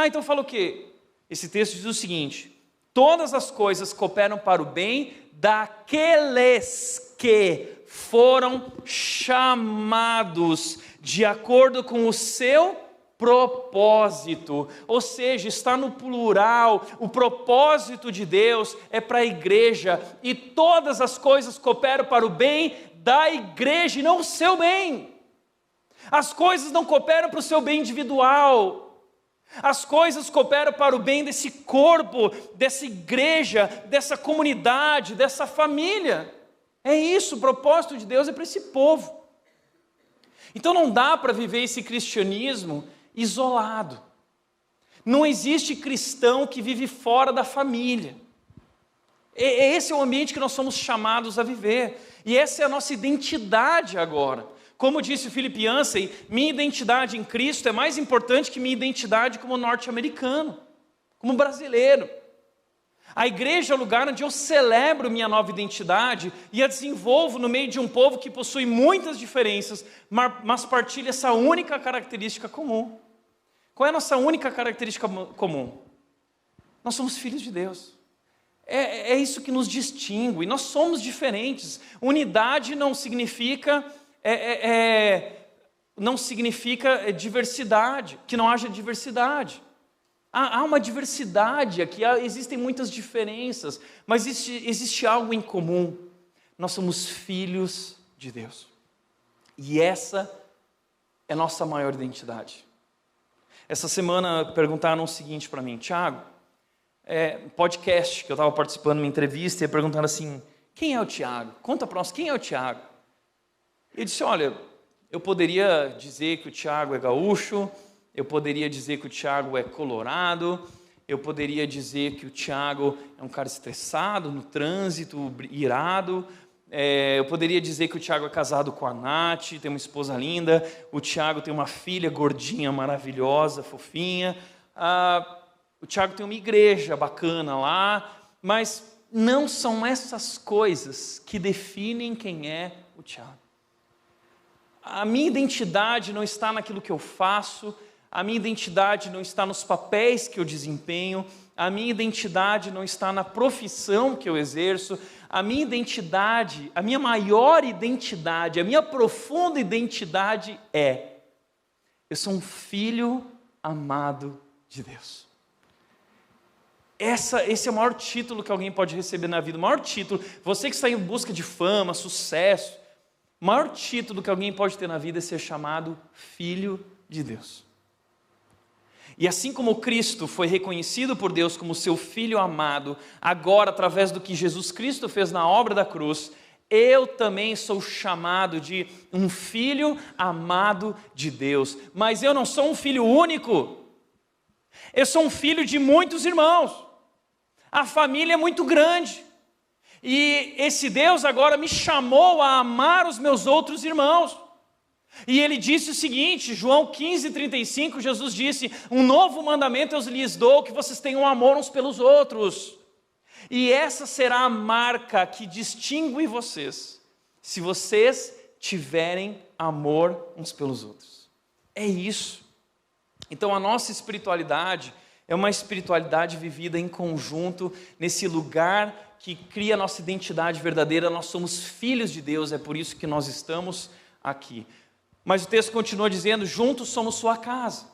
[SPEAKER 9] Então fala o quê? Esse texto diz o seguinte: todas as coisas cooperam para o bem daqueles que foram chamados de acordo com o seu propósito. Ou seja, está no plural. O propósito de Deus é para a igreja, e todas as coisas cooperam para o bem da igreja e não o seu bem. As coisas não cooperam para o seu bem individual. As coisas cooperam para o bem desse corpo, dessa igreja, dessa comunidade, dessa família. É isso, o propósito de Deus é para esse povo. Então não dá para viver esse cristianismo isolado. Não existe cristão que vive fora da família. Esse é o ambiente que nós somos chamados a viver. E essa é a nossa identidade agora. Como disse o Philip Yancey, minha identidade em Cristo é mais importante que minha identidade como norte-americano, como brasileiro. A igreja é o lugar onde eu celebro minha nova identidade e a desenvolvo no meio de um povo que possui muitas diferenças, mas partilha essa única característica comum. Qual é a nossa única característica comum? Nós somos filhos de Deus. É isso que nos distingue. Nós somos diferentes. Unidade não significa diversidade, que não haja diversidade. Há uma diversidade aqui, existem muitas diferenças, mas existe algo em comum. Nós somos filhos de Deus. E essa é a nossa maior identidade. Essa semana perguntaram o seguinte para mim: Tiago, podcast que eu estava participando de uma entrevista, e perguntaram assim: quem é o Tiago? Conta para nós, quem é o Tiago? Eu disse: olha, eu poderia dizer que o Tiago é gaúcho, eu poderia dizer que o Tiago é colorado, eu poderia dizer que o Tiago é um cara estressado, no trânsito, irado, eu poderia dizer que o Tiago é casado com a Nath, tem uma esposa linda, o Tiago tem uma filha gordinha, maravilhosa, fofinha, o Tiago tem uma igreja bacana lá, Mas não são essas coisas que definem quem é o Tiago. A minha identidade não está naquilo que eu faço, a minha identidade não está nos papéis que eu desempenho, a minha identidade não está na profissão que eu exerço, a minha identidade, a minha maior identidade, a minha profunda identidade eu sou um filho amado de Deus. Esse é o maior título que alguém pode receber na vida, o maior título. Você que está em busca de fama, sucesso, o maior título que alguém pode ter na vida é ser chamado filho de Deus. E assim como Cristo foi reconhecido por Deus como seu filho amado, agora através do que Jesus Cristo fez na obra da cruz, eu também sou chamado de um filho amado de Deus. Mas eu não sou um filho único, eu sou um filho de muitos irmãos. A família é muito grande. E esse Deus agora me chamou a amar os meus outros irmãos. E ele disse o seguinte, João 15:35, Jesus disse: um novo mandamento eu lhes dou, que vocês tenham amor uns pelos outros. E essa será a marca que distingue vocês, se vocês tiverem amor uns pelos outros. É isso. Então a nossa espiritualidade é uma espiritualidade vivida em conjunto, nesse lugar que cria a nossa identidade verdadeira. Nós somos filhos de Deus, é por isso que nós estamos aqui. Mas o texto continua dizendo: juntos somos sua casa.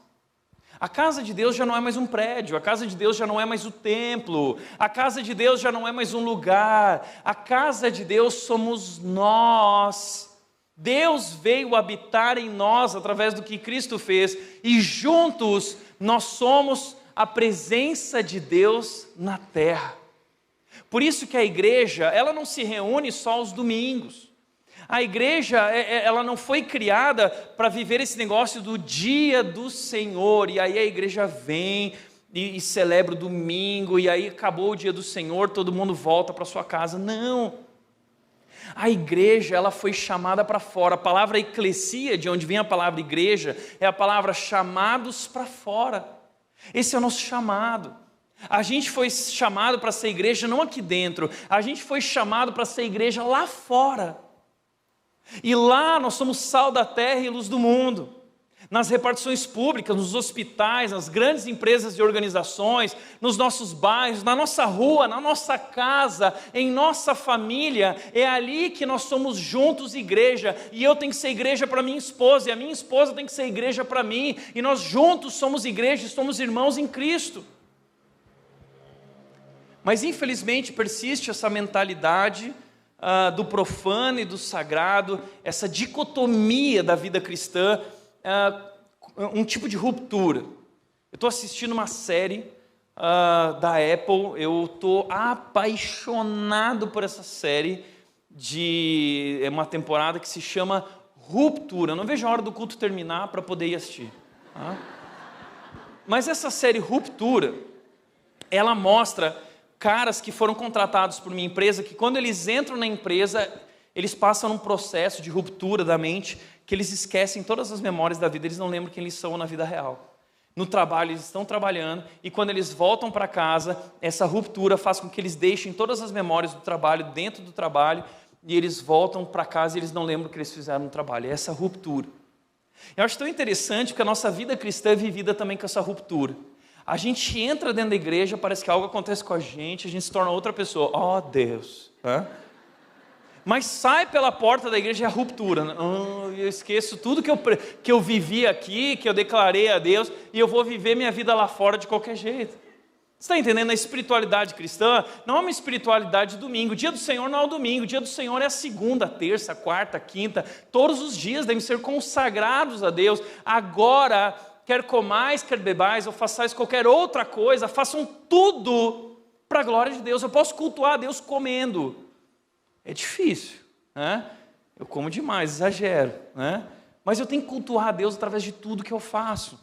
[SPEAKER 9] A casa de Deus já não é mais um prédio, a casa de Deus já não é mais o templo, a casa de Deus já não é mais um lugar, a casa de Deus somos nós. Deus veio habitar em nós através do que Cristo fez, e juntos nós somos a presença de Deus na terra. Por isso que a igreja, ela não se reúne só aos domingos. A igreja, ela não foi criada para viver esse negócio do dia do Senhor, e aí a igreja vem e celebra o domingo, e aí acabou o dia do Senhor, todo mundo volta para sua casa. Não. A igreja, ela foi chamada para fora. A palavra eclesia, de onde vem a palavra igreja, é a palavra chamados para fora. Esse é o nosso chamado. A gente foi chamado para ser igreja não aqui dentro, a gente foi chamado para ser igreja lá fora. E lá nós somos sal da terra e luz do mundo. Nas repartições públicas, nos hospitais, nas grandes empresas e organizações, nos nossos bairros, na nossa rua, na nossa casa, em nossa família, é ali que nós somos juntos igreja. E eu tenho que ser igreja para minha esposa, e a minha esposa tem que ser igreja para mim, e nós juntos somos igreja e somos irmãos em Cristo. Mas infelizmente persiste essa mentalidade do profano e do sagrado, essa dicotomia da vida cristã, um tipo de ruptura. Eu estou assistindo uma série da Apple, eu estou apaixonado por essa série, é uma temporada que se chama Ruptura. Eu não vejo a hora do culto terminar para poder ir assistir. Mas essa série Ruptura, ela mostra caras que foram contratados por minha empresa, que quando eles entram na empresa, eles passam num processo de ruptura da mente, que eles esquecem todas as memórias da vida, eles não lembram quem eles são na vida real. No trabalho, eles estão trabalhando, e quando eles voltam para casa, essa ruptura faz com que eles deixem todas as memórias do trabalho dentro do trabalho, e eles voltam para casa e eles não lembram o que eles fizeram no trabalho. É essa ruptura. Eu acho tão interessante que a nossa vida cristã é vivida também com essa ruptura. A gente entra dentro da igreja, parece que algo acontece com a gente se torna outra pessoa. Oh, Deus! Mas sai pela porta da igreja e a ruptura. Eu esqueço tudo que eu vivi aqui, que eu declarei a Deus, e eu vou viver minha vida lá fora de qualquer jeito. Você está entendendo? A espiritualidade cristã não é uma espiritualidade de domingo. O dia do Senhor não é o domingo, o dia do Senhor é a segunda, terça, quarta, quinta. Todos os dias devem ser consagrados a Deus. Agora, quer comais, quer bebais, ou façais qualquer outra coisa, façam tudo para a glória de Deus. Eu posso cultuar a Deus comendo. É difícil, né? Eu como demais, exagero, né? Mas eu tenho que cultuar a Deus através de tudo que eu faço.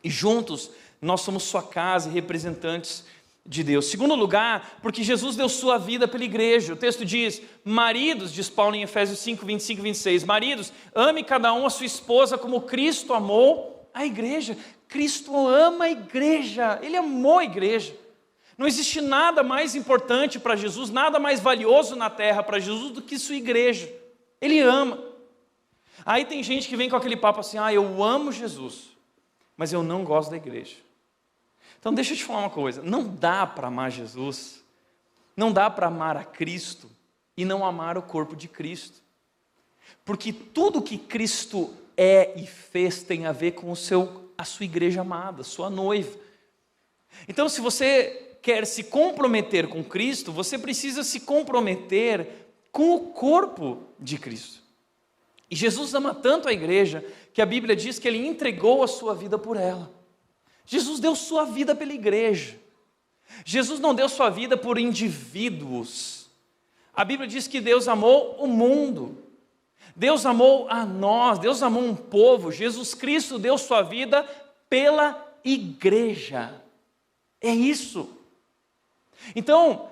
[SPEAKER 9] E juntos, nós somos sua casa e representantes de Deus. Segundo lugar, porque Jesus deu sua vida pela igreja. O texto diz: maridos, diz Paulo em Efésios 5, 25 e 26, maridos, ame cada um a sua esposa como Cristo amou a igreja. Cristo ama a igreja, Ele amou a igreja. Não existe nada mais importante para Jesus, nada mais valioso na terra para Jesus do que sua igreja. Ele ama. Aí tem gente que vem com aquele papo assim, eu amo Jesus, mas eu não gosto da igreja. Então deixa eu te falar uma coisa, não dá para amar Jesus, não dá para amar a Cristo e não amar o corpo de Cristo. Porque tudo que Cristo é e fez tem a ver com a sua igreja amada, sua noiva. Então, se você quer se comprometer com Cristo, você precisa se comprometer com o corpo de Cristo. E Jesus ama tanto a igreja que a Bíblia diz que Ele entregou a sua vida por ela. Jesus deu sua vida pela igreja. Jesus não deu sua vida por indivíduos. A Bíblia diz que Deus amou o mundo. Deus amou a nós, Deus amou um povo. Jesus Cristo deu sua vida pela igreja. É isso. Então,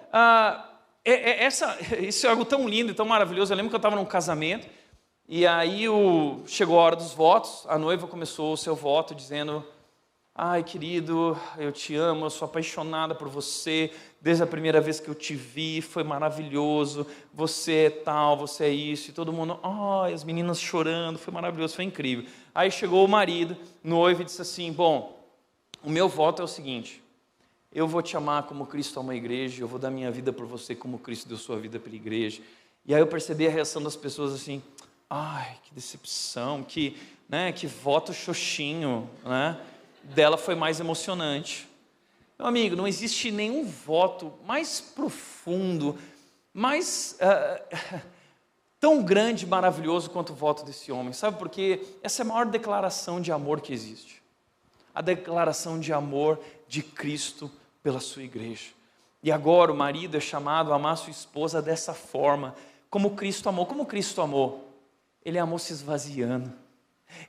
[SPEAKER 9] isso é algo tão lindo e tão maravilhoso. Eu lembro que eu estava num casamento e aí chegou a hora dos votos. A noiva começou o seu voto dizendo: ai, querido, eu te amo, eu sou apaixonada por você, desde a primeira vez que eu te vi, foi maravilhoso, você é tal, você é isso, e todo mundo, as meninas chorando, foi maravilhoso, foi incrível. Aí chegou o marido, noivo, e disse assim: bom, o meu voto é o seguinte, eu vou te amar como Cristo ama a igreja, eu vou dar minha vida por você como Cristo deu sua vida pela igreja. E aí eu percebi a reação das pessoas assim: ai, que decepção, que voto xoxinho, né? Dela foi mais emocionante. Meu amigo, não existe nenhum voto mais profundo, mais tão grande e maravilhoso quanto o voto desse homem. Sabe por quê? Essa é a maior declaração de amor que existe. A declaração de amor de Cristo pela sua igreja. E agora o marido é chamado a amar sua esposa dessa forma, como Cristo amou. Como Cristo amou? Ele amou se esvaziando,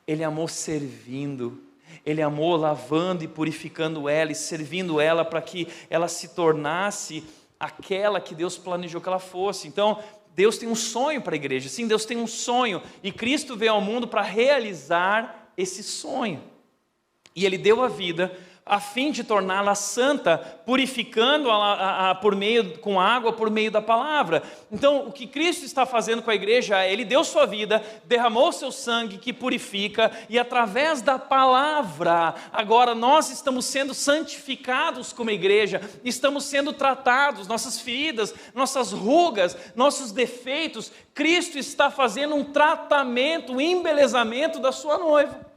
[SPEAKER 9] Ele amou servindo, Ele amou lavando e purificando ela e servindo ela para que ela se tornasse aquela que Deus planejou que ela fosse. Então, Deus tem um sonho para a igreja. Sim, Deus tem um sonho. E Cristo veio ao mundo para realizar esse sonho. E Ele deu a vida a fim de torná-la santa, purificando-a com água por meio da palavra. Então, o que Cristo está fazendo com a igreja é: Ele deu sua vida, derramou seu sangue que purifica, e através da palavra, agora nós estamos sendo santificados como igreja, estamos sendo tratados, nossas feridas, nossas rugas, nossos defeitos. Cristo está fazendo um tratamento, um embelezamento da sua noiva.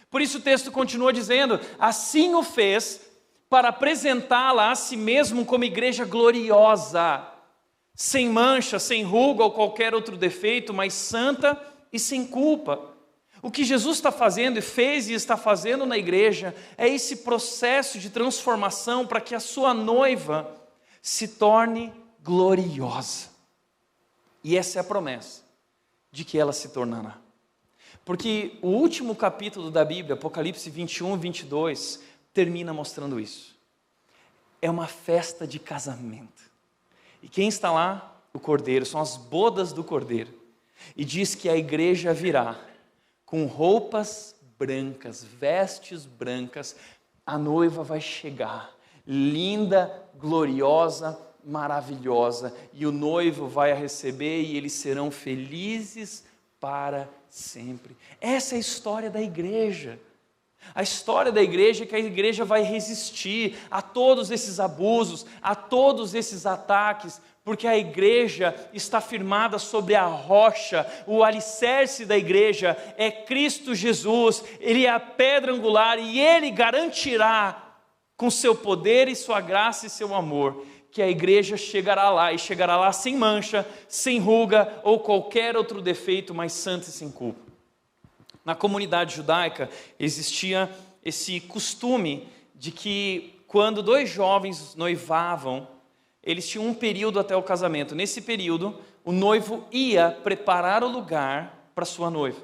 [SPEAKER 9] Por isso o texto continua dizendo: assim o fez para apresentá-la a si mesmo como igreja gloriosa, sem mancha, sem ruga ou qualquer outro defeito, mas santa e sem culpa. O que Jesus está fazendo e fez e está fazendo na igreja é esse processo de transformação para que a sua noiva se torne gloriosa. E essa é a promessa de que ela se tornará. Porque o último capítulo da Bíblia, Apocalipse 21 e 22, termina mostrando isso. É uma festa de casamento. E quem está lá? O Cordeiro, são as bodas do Cordeiro. E diz que a igreja virá com roupas brancas, vestes brancas. A noiva vai chegar, linda, gloriosa, maravilhosa. E o noivo vai a receber e eles serão felizes para sempre. Essa é a história da igreja. A história da igreja é que a igreja vai resistir a todos esses abusos, a todos esses ataques, porque a igreja está firmada sobre a rocha. O alicerce da igreja é Cristo Jesus. Ele é a pedra angular e Ele garantirá com seu poder e sua graça e seu amor que a igreja chegará lá, e chegará lá sem mancha, sem ruga ou qualquer outro defeito, mas santa e sem culpa. Na comunidade judaica existia esse costume de que quando dois jovens noivavam, eles tinham um período até o casamento. Nesse período, o noivo ia preparar o lugar para sua noiva.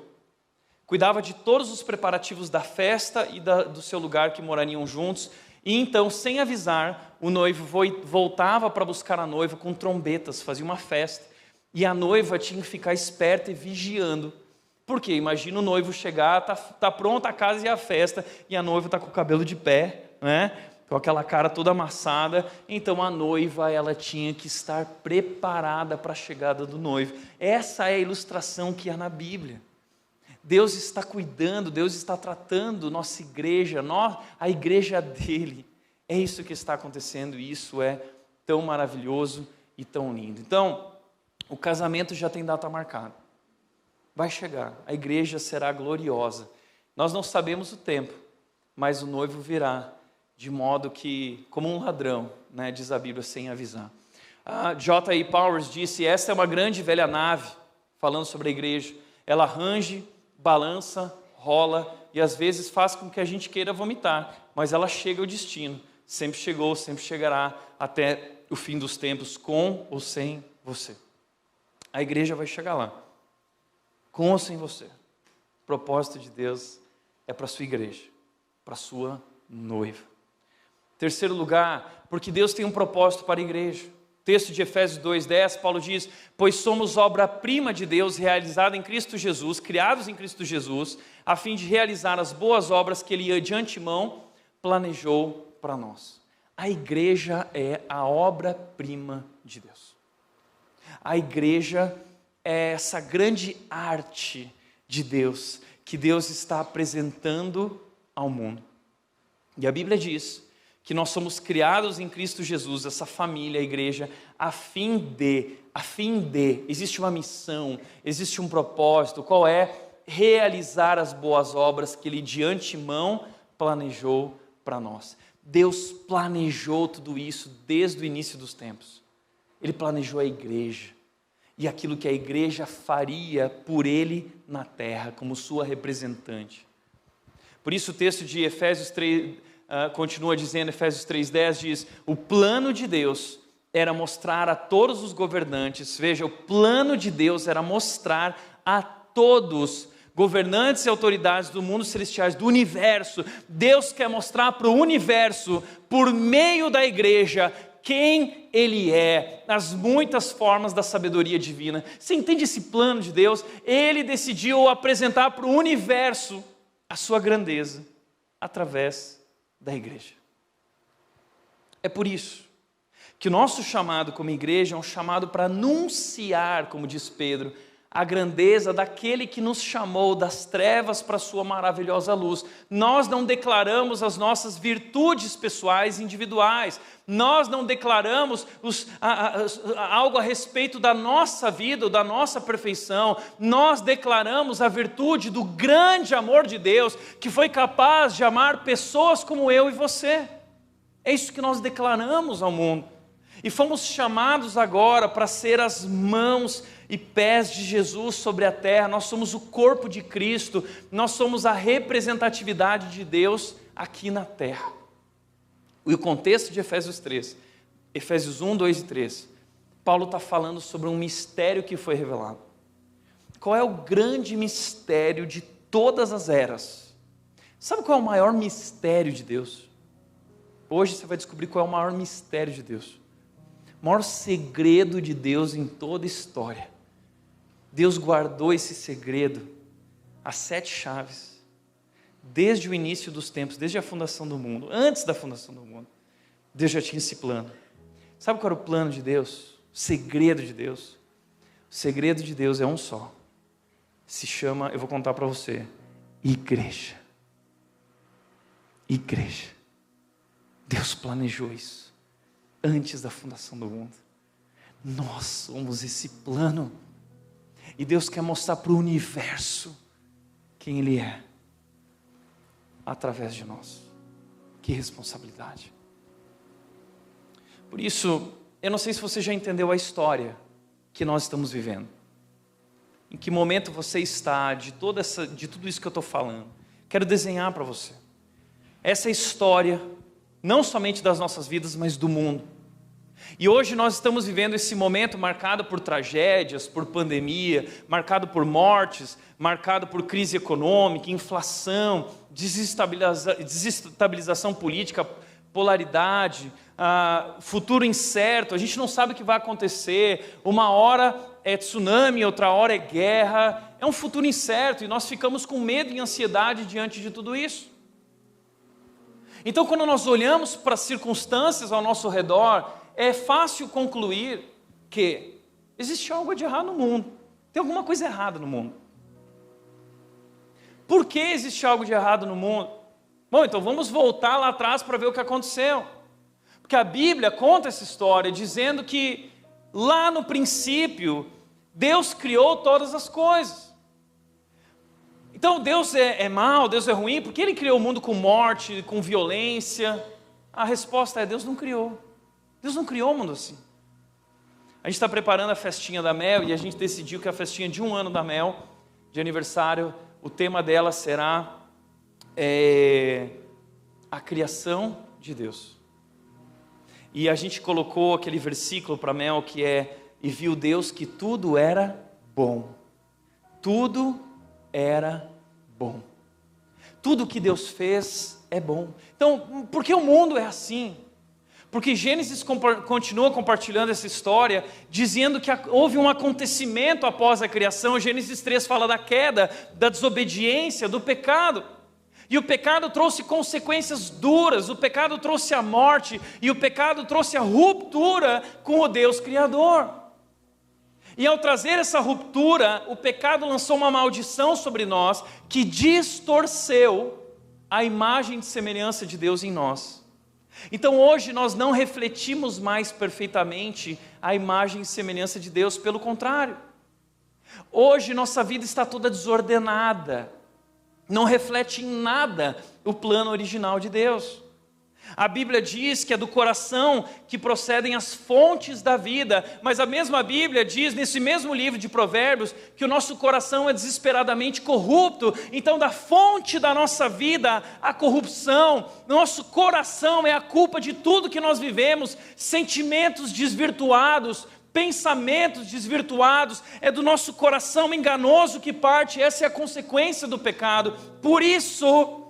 [SPEAKER 9] Cuidava de todos os preparativos da festa e do seu lugar que morariam juntos. E então, sem avisar, o noivo voltava para buscar a noiva com trombetas, fazia uma festa. E a noiva tinha que ficar esperta e vigiando. Por quê? Imagina o noivo chegar, tá pronta a casa e a festa, e a noiva está com o cabelo de pé, né? com aquela cara toda amassada. Então a noiva, ela tinha que estar preparada para a chegada do noivo. Essa é a ilustração que há na Bíblia. Deus está cuidando, Deus está tratando nossa igreja, a igreja dele. É isso que está acontecendo e isso é tão maravilhoso e tão lindo. Então, o casamento já tem data marcada. Vai chegar, a igreja será gloriosa. Nós não sabemos o tempo, mas o noivo virá de modo que, como um ladrão, né, diz a Bíblia, sem avisar. J.I. Powers disse, esta é uma grande velha nave, falando sobre a igreja. Ela range, balança, rola e às vezes faz com que a gente queira vomitar, mas ela chega ao destino. Sempre chegou, sempre chegará até o fim dos tempos, com ou sem você. A igreja vai chegar lá, com ou sem você. O propósito de Deus é para a sua igreja, para a sua noiva. Terceiro lugar, porque Deus tem um propósito para a igreja. Texto de Efésios 2:10, Paulo diz, pois somos obra-prima de Deus, realizada em Cristo Jesus, criados em Cristo Jesus, a fim de realizar as boas obras que Ele de antemão planejou para nós. A igreja é a obra-prima de Deus. A igreja é essa grande arte de Deus, que Deus está apresentando ao mundo. E a Bíblia diz que nós somos criados em Cristo Jesus, essa família, a igreja, a fim de, existe uma missão, existe um propósito, qual é? Realizar as boas obras que Ele de antemão planejou para nós. Deus planejou tudo isso desde o início dos tempos. Ele planejou a igreja e aquilo que a igreja faria por Ele na terra, como sua representante. Por isso o texto de Efésios 3, continua dizendo, Efésios 3:10 diz, o plano de Deus era mostrar a todos os governantes, veja, o plano de Deus era mostrar a todos, governantes e autoridades do mundo celestiais, do universo. Deus quer mostrar para o universo, por meio da igreja, quem Ele é, as muitas formas da sabedoria divina. Você entende esse plano de Deus? Ele decidiu apresentar para o universo a sua grandeza através da igreja. É por isso que o nosso chamado como igreja é um chamado para anunciar, como diz Pedro, a grandeza daquele que nos chamou das trevas para a sua maravilhosa luz. Nós não declaramos as nossas virtudes pessoais individuais, nós não declaramos algo a respeito da nossa vida ou da nossa perfeição, nós declaramos a virtude do grande amor de Deus, que foi capaz de amar pessoas como eu e você. É isso que nós declaramos ao mundo. E fomos chamados agora para ser as mãos e pés de Jesus sobre a terra. Nós somos o corpo de Cristo, nós somos a representatividade de Deus aqui na terra. E o contexto de Efésios 3, Efésios 1, 2 e 3, Paulo está falando sobre um mistério que foi revelado. Qual é o grande mistério de todas as eras? Sabe qual é o maior mistério de Deus? Hoje você vai descobrir qual é o maior mistério de Deus. O maior segredo de Deus em toda a história. Deus guardou esse segredo, as 7 chaves, desde o início dos tempos, desde a fundação do mundo, antes da fundação do mundo. Deus já tinha esse plano. Sabe qual era o plano de Deus? O segredo de Deus? O segredo de Deus é um só. Se chama, eu vou contar para você, igreja. Igreja. Deus planejou isso antes da fundação do mundo. Nós somos esse plano. E Deus quer mostrar para o universo quem Ele é, através de nós. Que responsabilidade. Por isso, eu não sei se você já entendeu a história que nós estamos vivendo. Em que momento você está de tudo isso que eu estou falando. Quero desenhar para você. Essa história, não somente das nossas vidas, mas do mundo. E hoje nós estamos vivendo esse momento marcado por tragédias, por pandemia, marcado por mortes, marcado por crise econômica, inflação, desestabilização política, polaridade, futuro incerto. A gente não sabe o que vai acontecer. Uma hora é tsunami, outra hora é guerra. É um futuro incerto e nós ficamos com medo e ansiedade diante de tudo isso. Então, quando nós olhamos para as circunstâncias ao nosso redor, é fácil concluir que existe algo de errado no mundo. Tem alguma coisa errada no mundo. Por que existe algo de errado no mundo? Bom, então vamos voltar lá atrás para ver o que aconteceu. Porque a Bíblia conta essa história dizendo que lá no princípio, Deus criou todas as coisas. Então Deus é mau, Deus é ruim, porque Ele criou o mundo com morte, com violência? A resposta é: Deus não criou. Deus não criou o mundo assim. A gente está preparando a festinha da Mel e a gente decidiu que a festinha de 1 ano da Mel, de aniversário, o tema dela será a criação de Deus. E a gente colocou aquele versículo para Mel que é: e viu Deus que tudo era bom. Tudo era bom. Tudo que Deus fez é bom. Então, por que o mundo é assim? Porque Gênesis continua compartilhando essa história, dizendo que houve um acontecimento após a criação. Gênesis 3 fala da queda, da desobediência, do pecado. E o pecado trouxe consequências duras, o pecado trouxe a morte, e o pecado trouxe a ruptura com o Deus Criador. E ao trazer essa ruptura, o pecado lançou uma maldição sobre nós, que distorceu a imagem e semelhança de Deus em nós. Então hoje nós não refletimos mais perfeitamente a imagem e semelhança de Deus, pelo contrário. Hoje nossa vida está toda desordenada, não reflete em nada o plano original de Deus. A Bíblia diz que é do coração que procedem as fontes da vida, mas a mesma Bíblia diz, nesse mesmo livro de Provérbios, que o nosso coração é desesperadamente corrupto. Então, da fonte da nossa vida, a corrupção, nosso coração é a culpa de tudo que nós vivemos, sentimentos desvirtuados, pensamentos desvirtuados, é do nosso coração enganoso que parte, essa é a consequência do pecado. Por isso,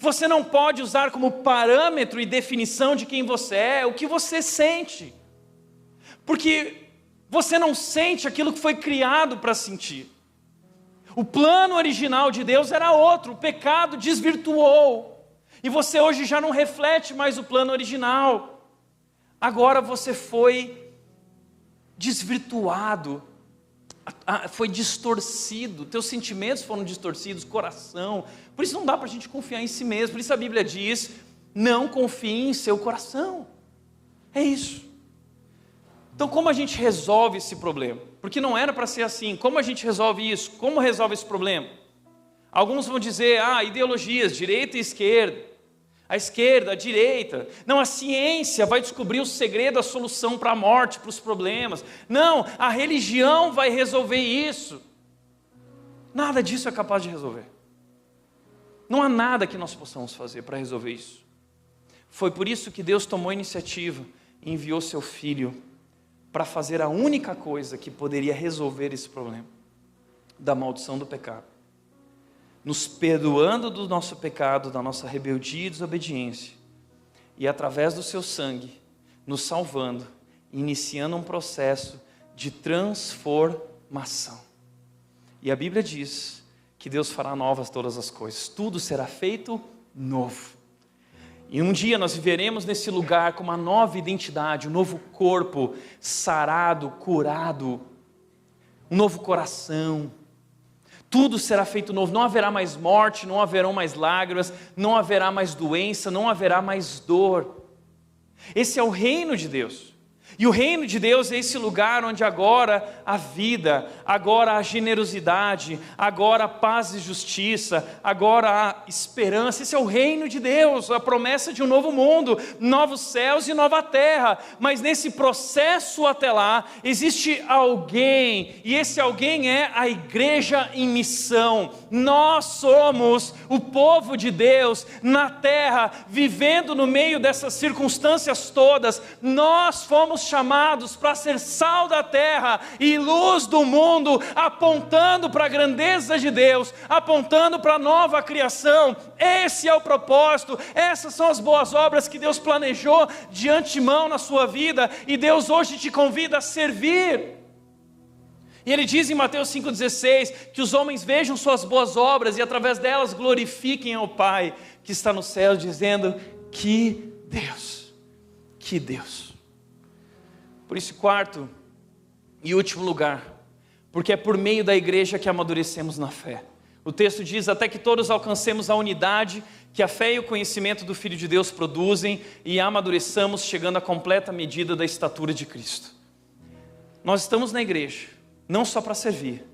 [SPEAKER 9] você não pode usar como parâmetro e definição de quem você é o que você sente, porque você não sente aquilo que foi criado para sentir. O plano original de Deus era outro, o pecado desvirtuou, e você hoje já não reflete mais o plano original. Agora você foi desvirtuado, foi distorcido, teus sentimentos foram distorcidos, coração. Por isso não dá para a gente confiar em si mesmo. Por isso a Bíblia diz: não confie em seu coração. É isso. Então como a gente resolve esse problema? Porque não era para ser assim. Como a gente resolve isso? Como resolve esse problema? Alguns vão dizer: ideologias, direita e esquerda. A esquerda, a direita. Não, a ciência vai descobrir o segredo, a solução para a morte, para os problemas. Não, a religião vai resolver isso. Nada disso é capaz de resolver. Não há nada que nós possamos fazer para resolver isso. Foi por isso que Deus tomou a iniciativa e enviou seu Filho para fazer a única coisa que poderia resolver esse problema da maldição do pecado, nos perdoando do nosso pecado, da nossa rebeldia e desobediência, e através do seu sangue, nos salvando, iniciando um processo de transformação. E a Bíblia diz que Deus fará novas todas as coisas, tudo será feito novo. E um dia nós viveremos nesse lugar com uma nova identidade, um novo corpo, sarado, curado, um novo coração. Tudo será feito novo, não haverá mais morte, não haverão mais lágrimas, não haverá mais doença, não haverá mais dor. Esse é o reino de Deus. E o reino de Deus é esse lugar onde agora a vida, agora a generosidade, agora a paz e justiça, agora a esperança. Esse é o reino de Deus, a promessa de um novo mundo, novos céus e nova terra. Mas nesse processo até lá, existe alguém, e esse alguém é a igreja em missão. Nós somos o povo de Deus na terra, vivendo no meio dessas circunstâncias todas. Nós fomos chamados para ser sal da terra e luz do mundo, apontando para a grandeza de Deus, apontando para a nova criação. Esse é o propósito, essas são as boas obras que Deus planejou de antemão na sua vida, e Deus hoje te convida a servir. E ele diz em Mateus 5,16 que os homens vejam suas boas obras e através delas glorifiquem ao Pai que está no céu, dizendo: que Deus, que Deus. Por isso, quarto e último lugar, porque é por meio da igreja que amadurecemos na fé. O texto diz: até que todos alcancemos a unidade que a fé e o conhecimento do Filho de Deus produzem e amadureçamos, chegando à completa medida da estatura de Cristo. Nós estamos na igreja, não só para servir,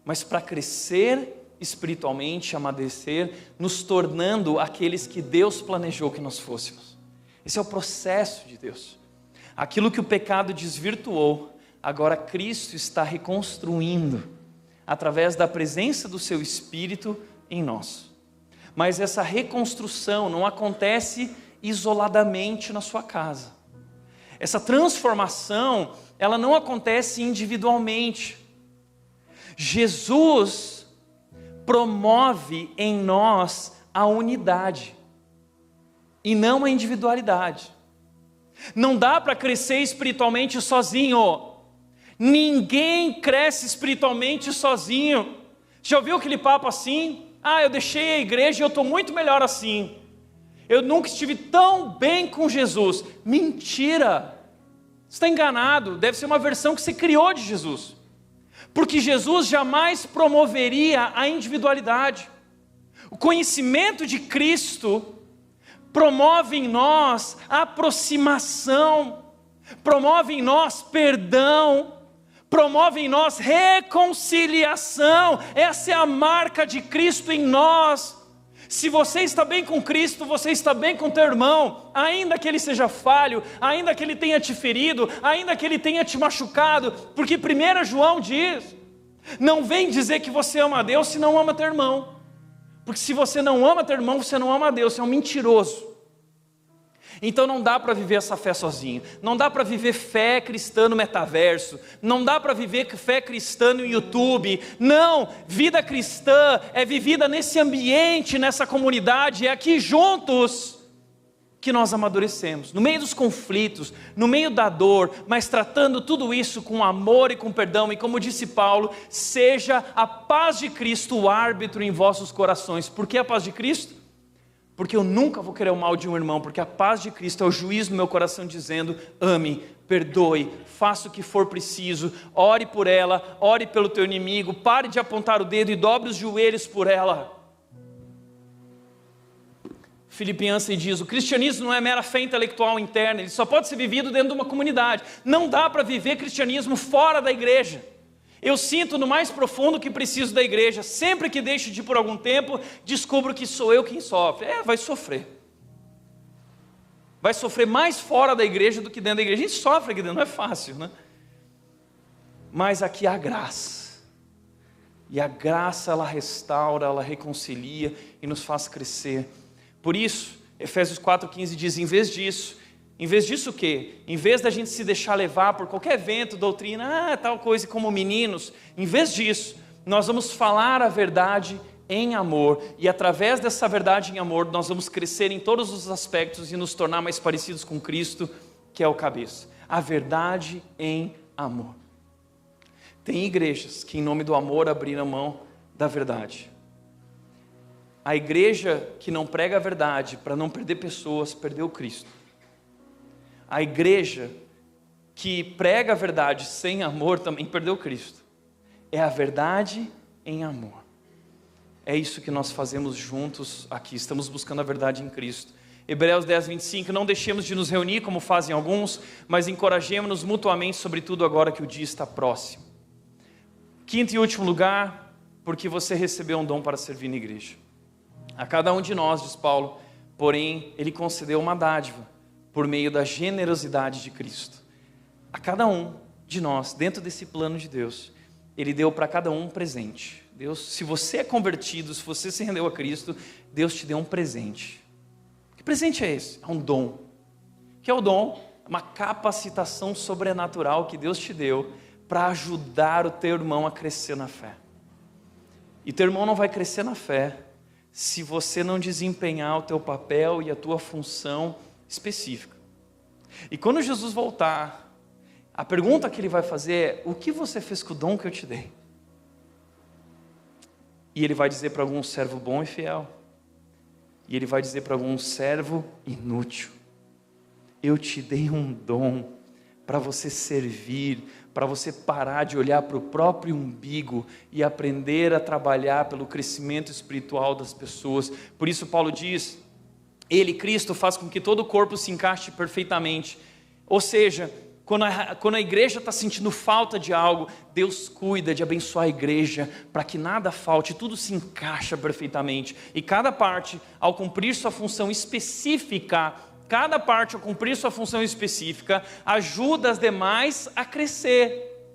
[SPEAKER 9] mas para crescer espiritualmente, amadurecer, nos tornando aqueles que Deus planejou que nós fôssemos. Esse é o processo de Deus. Aquilo que o pecado desvirtuou, agora Cristo está reconstruindo, através da presença do seu Espírito em nós. Mas essa reconstrução não acontece isoladamente na sua casa. Essa transformação, ela não acontece individualmente. Jesus promove em nós a unidade e não a individualidade. Não dá para crescer espiritualmente sozinho. Ninguém cresce espiritualmente sozinho. Já ouviu aquele papo assim? Eu deixei a igreja e eu estou muito melhor assim. Eu nunca estive tão bem com Jesus. Mentira! Você está enganado. Deve ser uma versão que você criou de Jesus. Porque Jesus jamais promoveria a individualidade. O conhecimento de Cristo promove em nós aproximação, promove em nós perdão, promove em nós reconciliação. Essa é a marca de Cristo em nós. Se você está bem com Cristo, você está bem com teu irmão, ainda que ele seja falho, ainda que ele tenha te ferido, ainda que ele tenha te machucado, porque 1 João diz: não vem dizer que você ama a Deus se não ama teu irmão, porque se você não ama teu irmão, você não ama a Deus, você é um mentiroso. Então não dá para viver essa fé sozinho, não dá para viver fé cristã no metaverso, não dá para viver fé cristã no YouTube. Não, vida cristã é vivida nesse ambiente, nessa comunidade, é aqui juntos que nós amadurecemos, no meio dos conflitos, no meio da dor, mas tratando tudo isso com amor e com perdão. E como disse Paulo, seja a paz de Cristo o árbitro em vossos corações. Por que a paz de Cristo? Porque eu nunca vou querer o mal de um irmão, porque a paz de Cristo é o juiz no meu coração dizendo: ame, perdoe, faça o que for preciso, ore por ela, ore pelo teu inimigo, pare de apontar o dedo e dobre os joelhos por ela. Philip Yancey diz: o cristianismo não é mera fé intelectual interna, ele só pode ser vivido dentro de uma comunidade. Não dá para viver cristianismo fora da igreja. Eu sinto no mais profundo que preciso da igreja. Sempre que deixo de ir por algum tempo, descubro que sou eu quem sofre. Vai sofrer. Vai sofrer mais fora da igreja do que dentro da igreja. A gente sofre aqui dentro, não é fácil, né? Mas aqui há graça. E a graça, ela restaura, ela reconcilia e nos faz crescer. Por isso, Efésios 4,15 diz: em vez disso o quê? Em vez da gente se deixar levar por qualquer vento, doutrina, tal coisa, como meninos, em vez disso, nós vamos falar a verdade em amor, e através dessa verdade em amor, nós vamos crescer em todos os aspectos e nos tornar mais parecidos com Cristo, que é o cabeça. A verdade em amor. Tem igrejas que em nome do amor abriram mão da verdade. A igreja que não prega a verdade para não perder pessoas, perdeu Cristo. A igreja que prega a verdade sem amor também perdeu Cristo. É a verdade em amor. É isso que nós fazemos juntos aqui. Estamos buscando a verdade em Cristo. Hebreus 10:25, não deixemos de nos reunir como fazem alguns, mas encorajemos-nos mutuamente, sobretudo agora que o dia está próximo. Quinto e último lugar, porque você recebeu um dom para servir na igreja. A cada um de nós, diz Paulo, porém, ele concedeu uma dádiva, por meio da generosidade de Cristo. A cada um de nós, dentro desse plano de Deus, Ele deu para cada um presente. Deus, se você é convertido, se você se rendeu a Cristo, Deus te deu um presente. Que presente é esse? É um dom. O que é o dom? Uma capacitação sobrenatural que Deus te deu para ajudar o teu irmão a crescer na fé. E teu irmão não vai crescer na fé se você não desempenhar o teu papel e a tua função específica. E quando Jesus voltar, A pergunta que ele vai fazer é: o que você fez com o dom que eu te dei? E ele vai dizer para algum servo bom e fiel. E ele vai dizer para algum servo inútil: eu te dei um dom para você servir, para você parar de olhar para o próprio umbigo e aprender a trabalhar pelo crescimento espiritual das pessoas. Por isso Paulo diz: Ele, Cristo, faz com que todo o corpo se encaixe perfeitamente. Ou seja, quando a igreja está sentindo falta de algo, Deus cuida de abençoar a igreja para que nada falte, tudo se encaixa perfeitamente. E cada parte, ao cumprir sua função específica, ajuda as demais a crescer,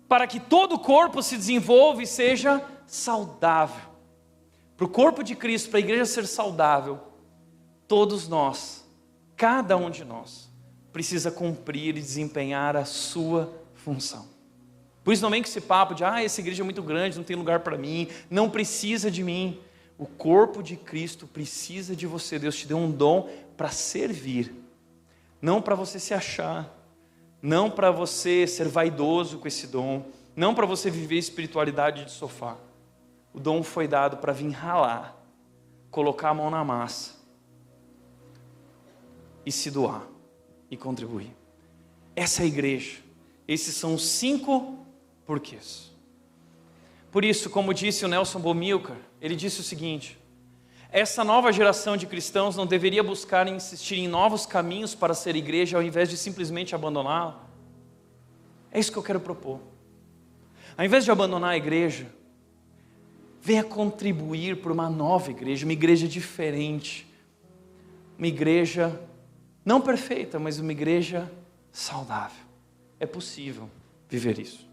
[SPEAKER 9] para que todo o corpo se desenvolva e seja saudável. Para o corpo de Cristo, para a igreja ser saudável, todos nós, cada um de nós, precisa cumprir e desempenhar a sua função. Por isso não vem com esse papo de: essa igreja é muito grande, não tem lugar para mim, não precisa de mim. O corpo de Cristo precisa de você. Deus te deu um dom para servir, não para você se achar, não para você ser vaidoso com esse dom, não para você viver espiritualidade de sofá. O dom foi dado para vir ralar, colocar a mão na massa e se doar e contribuir. Essa é a igreja. Esses são os 5 porquês. Por isso, como disse o Nelson Bomilcar, ele disse o seguinte: essa nova geração de cristãos não deveria buscar insistir em novos caminhos para ser igreja, ao invés de simplesmente abandoná-la. É isso que eu quero propor. Ao invés de abandonar a igreja, venha contribuir por uma nova igreja, uma igreja diferente, uma igreja não perfeita, mas uma igreja saudável. É possível viver isso.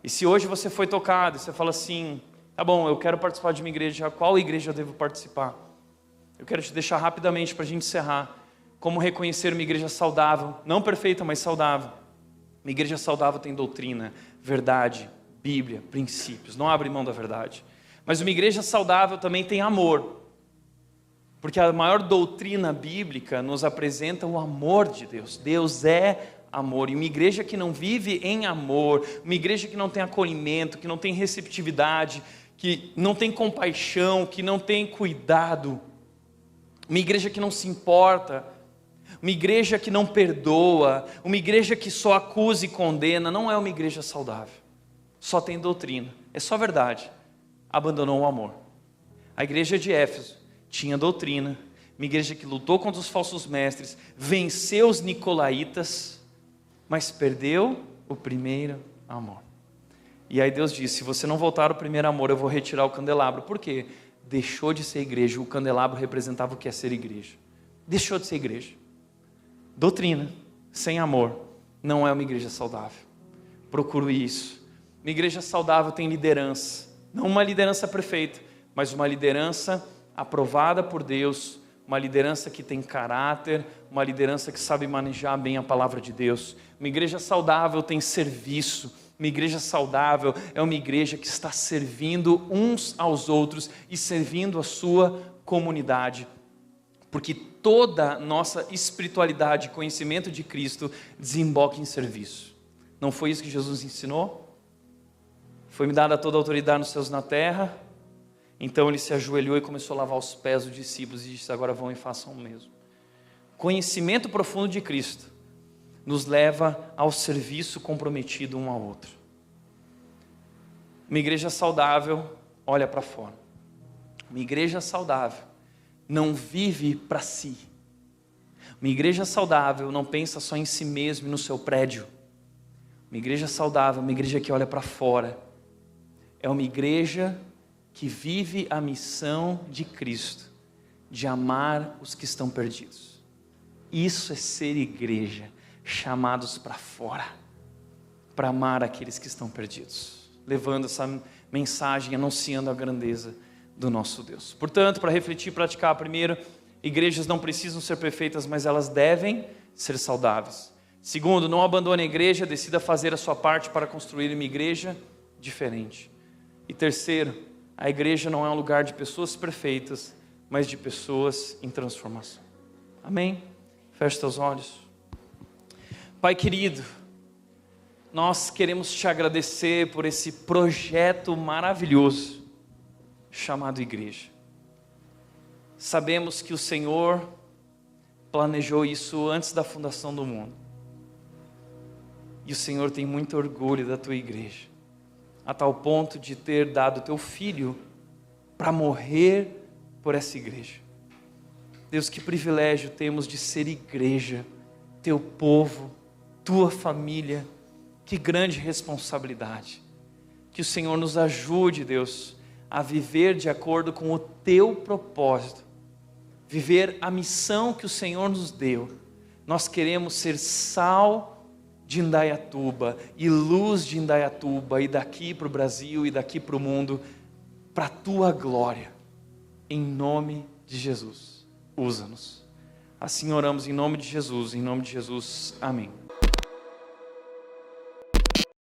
[SPEAKER 9] E se hoje você foi tocado e você fala assim: tá bom, eu quero participar de uma igreja, qual igreja eu devo participar? Eu quero te deixar rapidamente para a gente encerrar como reconhecer uma igreja saudável, não perfeita, mas saudável. Uma igreja saudável tem doutrina, verdade, Bíblia, princípios, não abre mão da verdade. Mas uma igreja saudável também tem amor, porque a maior doutrina bíblica nos apresenta o amor de Deus. Deus é amor, e uma igreja que não vive em amor, uma igreja que não tem acolhimento, que não tem receptividade, que não tem compaixão, que não tem cuidado, uma igreja que não se importa, uma igreja que não perdoa, uma igreja que só acusa e condena, não é uma igreja saudável. Só tem doutrina, é só verdade, abandonou o amor. A igreja de Éfeso tinha doutrina, uma igreja que lutou contra os falsos mestres, venceu os nicolaítas, mas perdeu o primeiro amor. E aí Deus disse: se você não voltar ao primeiro amor, eu vou retirar o candelabro. Por quê? Deixou de ser igreja. O candelabro representava o que é ser igreja. Deixou de ser igreja. Doutrina sem amor não é uma igreja saudável. Procuro isso. Uma igreja saudável tem liderança, não uma liderança perfeita, mas uma liderança aprovada por Deus, uma liderança que tem caráter, uma liderança que sabe manejar bem a palavra de Deus. Uma igreja saudável tem serviço. Uma igreja saudável é uma igreja que está servindo uns aos outros e servindo a sua comunidade. Porque toda nossa espiritualidade, conhecimento de Cristo, desemboca em serviço. Não foi isso que Jesus ensinou? Foi-me dada toda a autoridade nos céus e na terra. Então ele se ajoelhou e começou a lavar os pés dos discípulos e disse: agora vão e façam o mesmo. Conhecimento profundo de Cristo nos leva ao serviço comprometido um ao outro. Uma igreja saudável olha para fora. Uma igreja saudável não vive para si. Uma igreja saudável não pensa só em si mesmo e no seu prédio. Uma igreja saudável é uma igreja que olha para fora. É uma igreja que vive a missão de Cristo, de amar os que estão perdidos. Isso é ser igreja, chamados para fora, para amar aqueles que estão perdidos, levando essa mensagem, anunciando a grandeza do nosso Deus. Portanto, para refletir e praticar, primeiro, igrejas não precisam ser perfeitas, mas elas devem ser saudáveis. Segundo, não abandone a igreja, decida fazer a sua parte para construir uma igreja diferente. E terceiro, a igreja não é um lugar de pessoas perfeitas, mas de pessoas em transformação. Amém? Feche teus olhos. Pai querido, nós queremos te agradecer por esse projeto maravilhoso chamado igreja. Sabemos que o Senhor planejou isso antes da fundação do mundo. E o Senhor tem muito orgulho da tua igreja, a tal ponto de ter dado teu filho para morrer por essa igreja. Deus, que privilégio temos de ser igreja, teu povo, tua família. Que grande responsabilidade. Que o Senhor nos ajude, Deus, a viver de acordo com o teu propósito, viver a missão que o Senhor nos deu. Nós queremos ser sal de Indaiatuba e luz de Indaiatuba, e daqui para o Brasil e daqui para o mundo, para a tua glória, em nome de Jesus. Usa-nos. Assim oramos em nome de Jesus, amém.